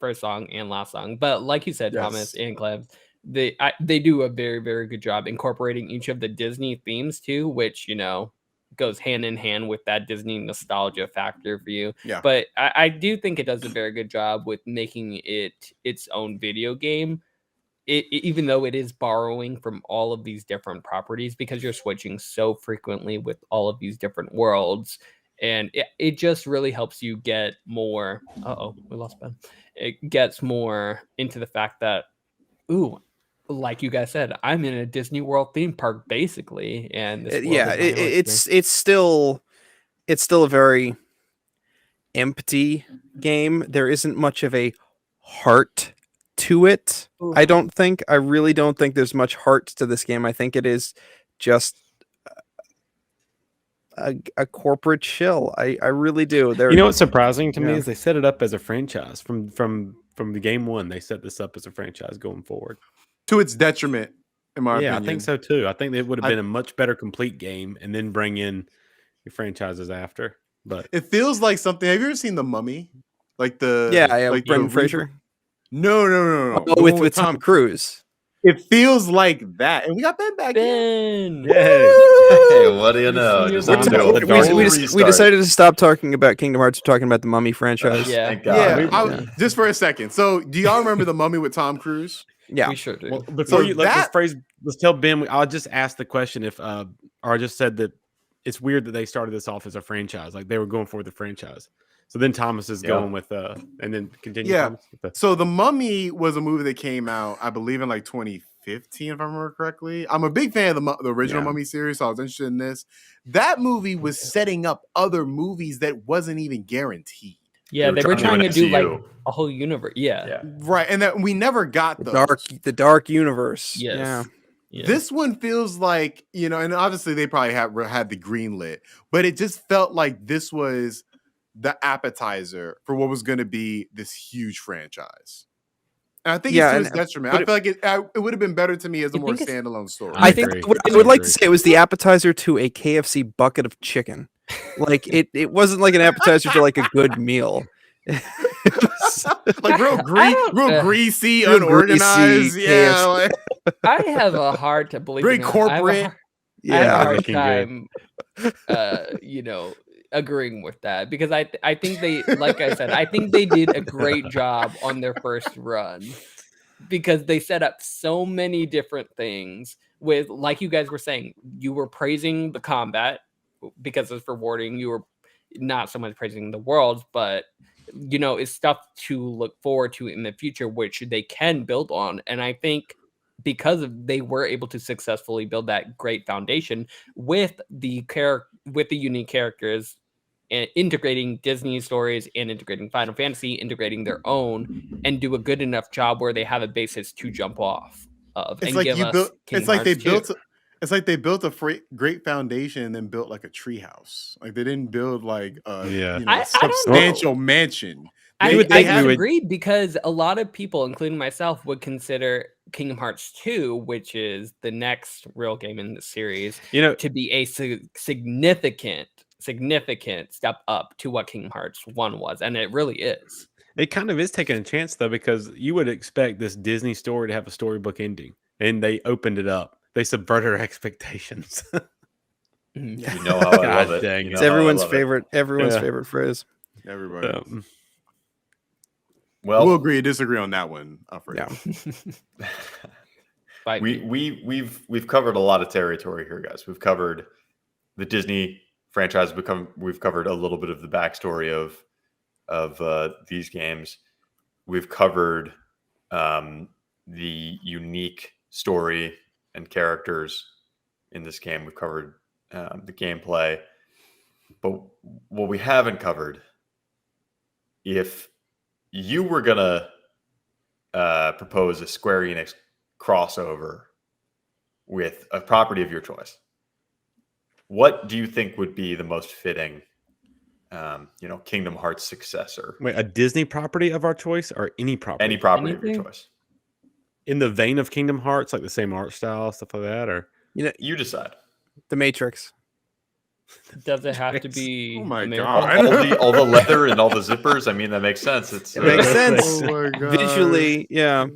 first song and last song. But like you said, Thomas and Clem, they do a very, very good job incorporating each of the Disney themes too, which, you know, goes hand in hand with that Disney nostalgia factor for you. Yeah. But I do think it does a very good job with making it its own video game. Even though it is borrowing from all of these different properties, because you're switching so frequently with all of these different worlds, and it just really helps you get more. We lost Ben. It gets more into the fact that, like you guys said, I'm in a Disney World theme park basically, and it's still a very empty game. There isn't much of a heart to it. I really don't think there's much heart to this game. I think it is just a corporate shill. I really do. You know what's surprising to me is they set it up as a franchise from the game one. They set this up as a franchise going forward, to its detriment, in my opinion. I think so too. I think it would have been a much better complete game, and then bring in your franchises after. But it feels like something. Have you ever seen The Mummy? Like like Brendan Fraser. No. Oh, with Tom Cruise. It feels like that, and we got Ben back in. Hey, what do you know? We decided to stop talking about Kingdom Hearts. We're talking about the Mummy franchise. Just for a second. So, do y'all remember The Mummy with Tom Cruise? Yeah, we sure do. Well, before let's tell Ben. I'll just ask the question if or I just said that it's weird that they started this off as a franchise, like they were going for the franchise. So then Thomas is going with and then continue. Yeah. So The Mummy was a movie that came out, I believe, in like 2015, if I remember correctly. I'm a big fan of the original Mummy series, so I was interested in this. That movie was setting up other movies that wasn't even guaranteed. Yeah, they were trying to do like a whole universe. Yeah. Right, and that we never got the dark universe. Yes. Yeah. This one feels like, and obviously they probably had the green lit, but it just felt like this was the appetizer for what was going to be this huge franchise. And I think it's to its detriment. I feel like it would have been better to me as a more standalone story. I would like to say it was the appetizer to a KFC bucket of chicken. Like it wasn't like an appetizer to like a good meal. Like real greasy, unorganized. Yeah. I have a hard to believe. Very corporate. I have a hard time, agreeing with that, because I think they, like I said, I think they did a great job on their first run, because they set up so many different things with, like you guys were saying, you were praising the combat because it's rewarding. You were not so much praising the worlds, but it's stuff to look forward to in the future, which they can build on. And I think because they were able to successfully build that great foundation with the unique characters, and integrating Disney stories and integrating Final Fantasy, integrating their own, and do a good enough job where they have a basis to jump off of. It's like they built a great foundation and then built like a treehouse. Like they didn't build like a substantial mansion. I agree, because a lot of people, including myself, would consider Kingdom Hearts 2, which is the next real game in the series, to be a significant step up to what Kingdom Hearts 1 was, and it really is. It kind of is taking a chance, though, because you would expect this Disney story to have a storybook ending, and they opened it up. They subverted our expectations. You know how I love it. Dang, it's everyone's favorite phrase. Everybody. Well, we'll agree to disagree on that one, Alfred. Yeah. We've covered a lot of territory here, guys. We've covered the Disney franchise. We've covered a little bit of the backstory of these games. We've covered the unique story and characters in this game. We've covered the gameplay, but what we haven't covered, if you were gonna propose a Square Enix crossover with a property of your choice, what do you think would be the most fitting, Kingdom Hearts successor? Wait, a Disney property of our choice, or any property? Any property of your choice. In the vein of Kingdom Hearts, like the same art style, stuff like that, or you decide. The Matrix. Does it have to be? Oh my god! all the leather and all the zippers. I mean, that makes sense. It makes sense. Oh my god! Visually, yeah.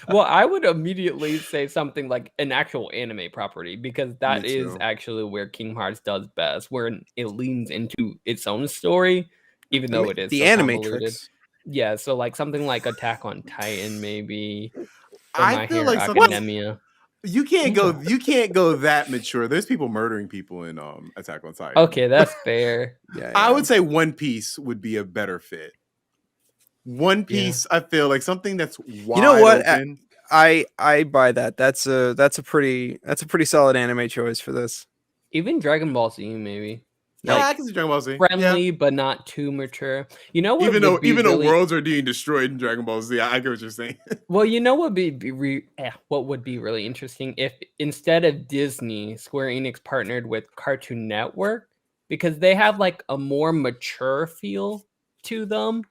Well, I would immediately say something like an actual anime property, because that is actually where Kingdom Hearts does best, where it leans into its own story, even though it is the so Animatrix. Yeah, so like something like Attack on Titan, maybe. I feel like Academia. You can't go that mature. There's people murdering people in Attack on Titan. Okay, that's fair. Yeah. I would say One Piece would be a better fit. One Piece, I feel like something that's wide you know what? open. I buy that. That's a pretty solid anime choice for this. Even Dragon Ball Z, maybe. Yeah, I can see Dragon Ball Z. Friendly, but not too mature. You know what? Even though worlds are being destroyed in Dragon Ball Z, I get what you're saying. Well, you know what what would be really interesting if instead of Disney, Square Enix partnered with Cartoon Network, because they have like a more mature feel to them,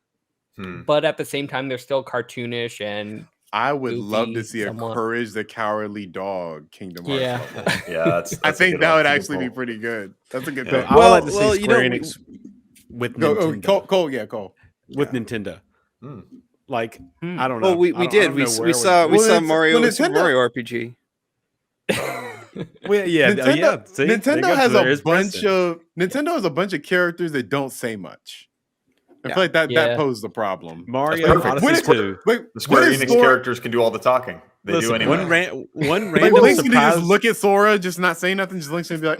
but at the same time they're still cartoonish and. I would love to see a Courage the Cowardly Dog Kingdom Hearts level. Yeah, that's I think that would actually be pretty good. That's a good thing. I would like to see Square Enix with Nintendo. Cole. With Nintendo. Like, I don't know. Well, we did. We saw Mario RPG. Nintendo has a bunch of characters that don't say much. I feel like that posed the problem. Mario Odyssey 2. The Square Enix characters can do all the talking. They do anyway. One random Link's surprise. gonna just look at Sora, just not say nothing. Just Link's gonna be like,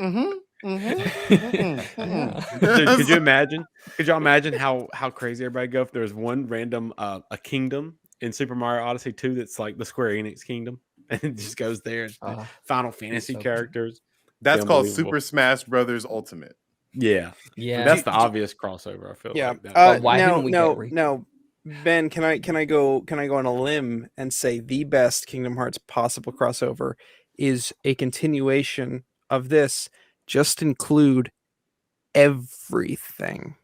Dude, could you imagine? Could y'all imagine how crazy everybody go if there's one random a kingdom in Super Mario Odyssey 2 that's like the Square Enix kingdom, and it just goes there. Final Fantasy characters. That's called Super Smash Brothers Ultimate. Yeah. That's the obvious crossover. I feel. Yeah. Like but why didn't we no. Ben, can I go on a limb and say the best Kingdom Hearts possible crossover is a continuation of this? Just include everything,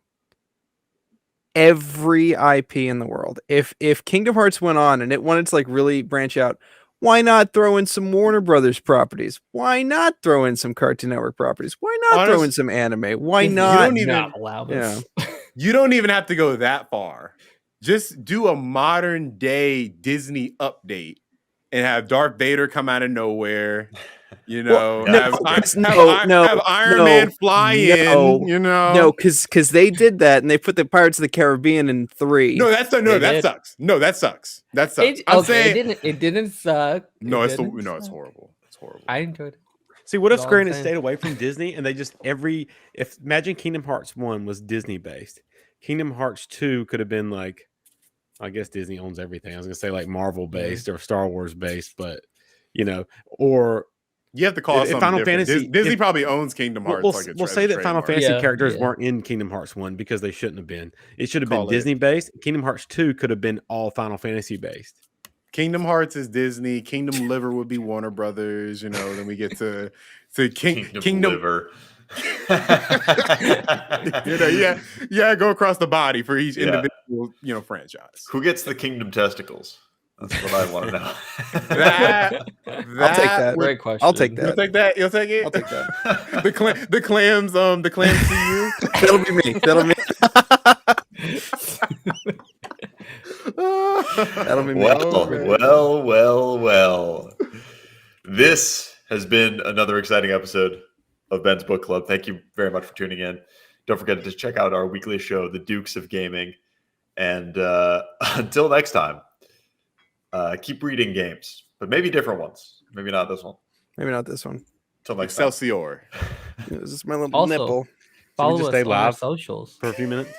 every IP in the world. If Kingdom Hearts went on and it wanted to like really branch out, why not throw in some Warner Brothers properties? Why not throw in some Cartoon Network properties? Why not throw in some anime? Why not? You don't even allow this. You don't even have to go that far. Just do a modern day Disney update and have Darth Vader come out of nowhere. You know, have Iron Man fly in. You know, no, because they did that and they put the Pirates of the Caribbean in 3. That sucks. That sucks. I'm saying it didn't suck. It's horrible. It's horrible. I enjoyed it. See, what if Square Enix stayed away from Disney and they just imagine Kingdom Hearts 1 was Disney based. Kingdom Hearts 2 could have been like, I guess Disney owns everything. I was gonna say like Marvel based or Star Wars based, but or you have to call it Final Fantasy. Disney probably owns Kingdom Hearts. We'll say that Final Fantasy characters weren't in Kingdom Hearts 1 because they shouldn't have been. It should have been Disney based. Kingdom Hearts 2 could have been all Final Fantasy based. Kingdom Hearts is Disney. Kingdom Liver would be Warner Brothers. Then we get to Kingdom Liver. Go across the body for each individual franchise. Who gets the Kingdom testicles? That's what I want to know. I'll take that. Great question. I'll take that. You'll take that. You'll take it. I'll take that. the clams to you. That'll be me. That'll be me. Well. This has been another exciting episode of Ben's Book Club. Thank you very much for tuning in. Don't forget to check out our weekly show, The Dukes of Gaming. And until next time, keep reading games, but maybe different ones. Maybe not this one. Maybe not this one. Until next Excelsior. This is my little nipple. Follow us on our live socials for a few minutes.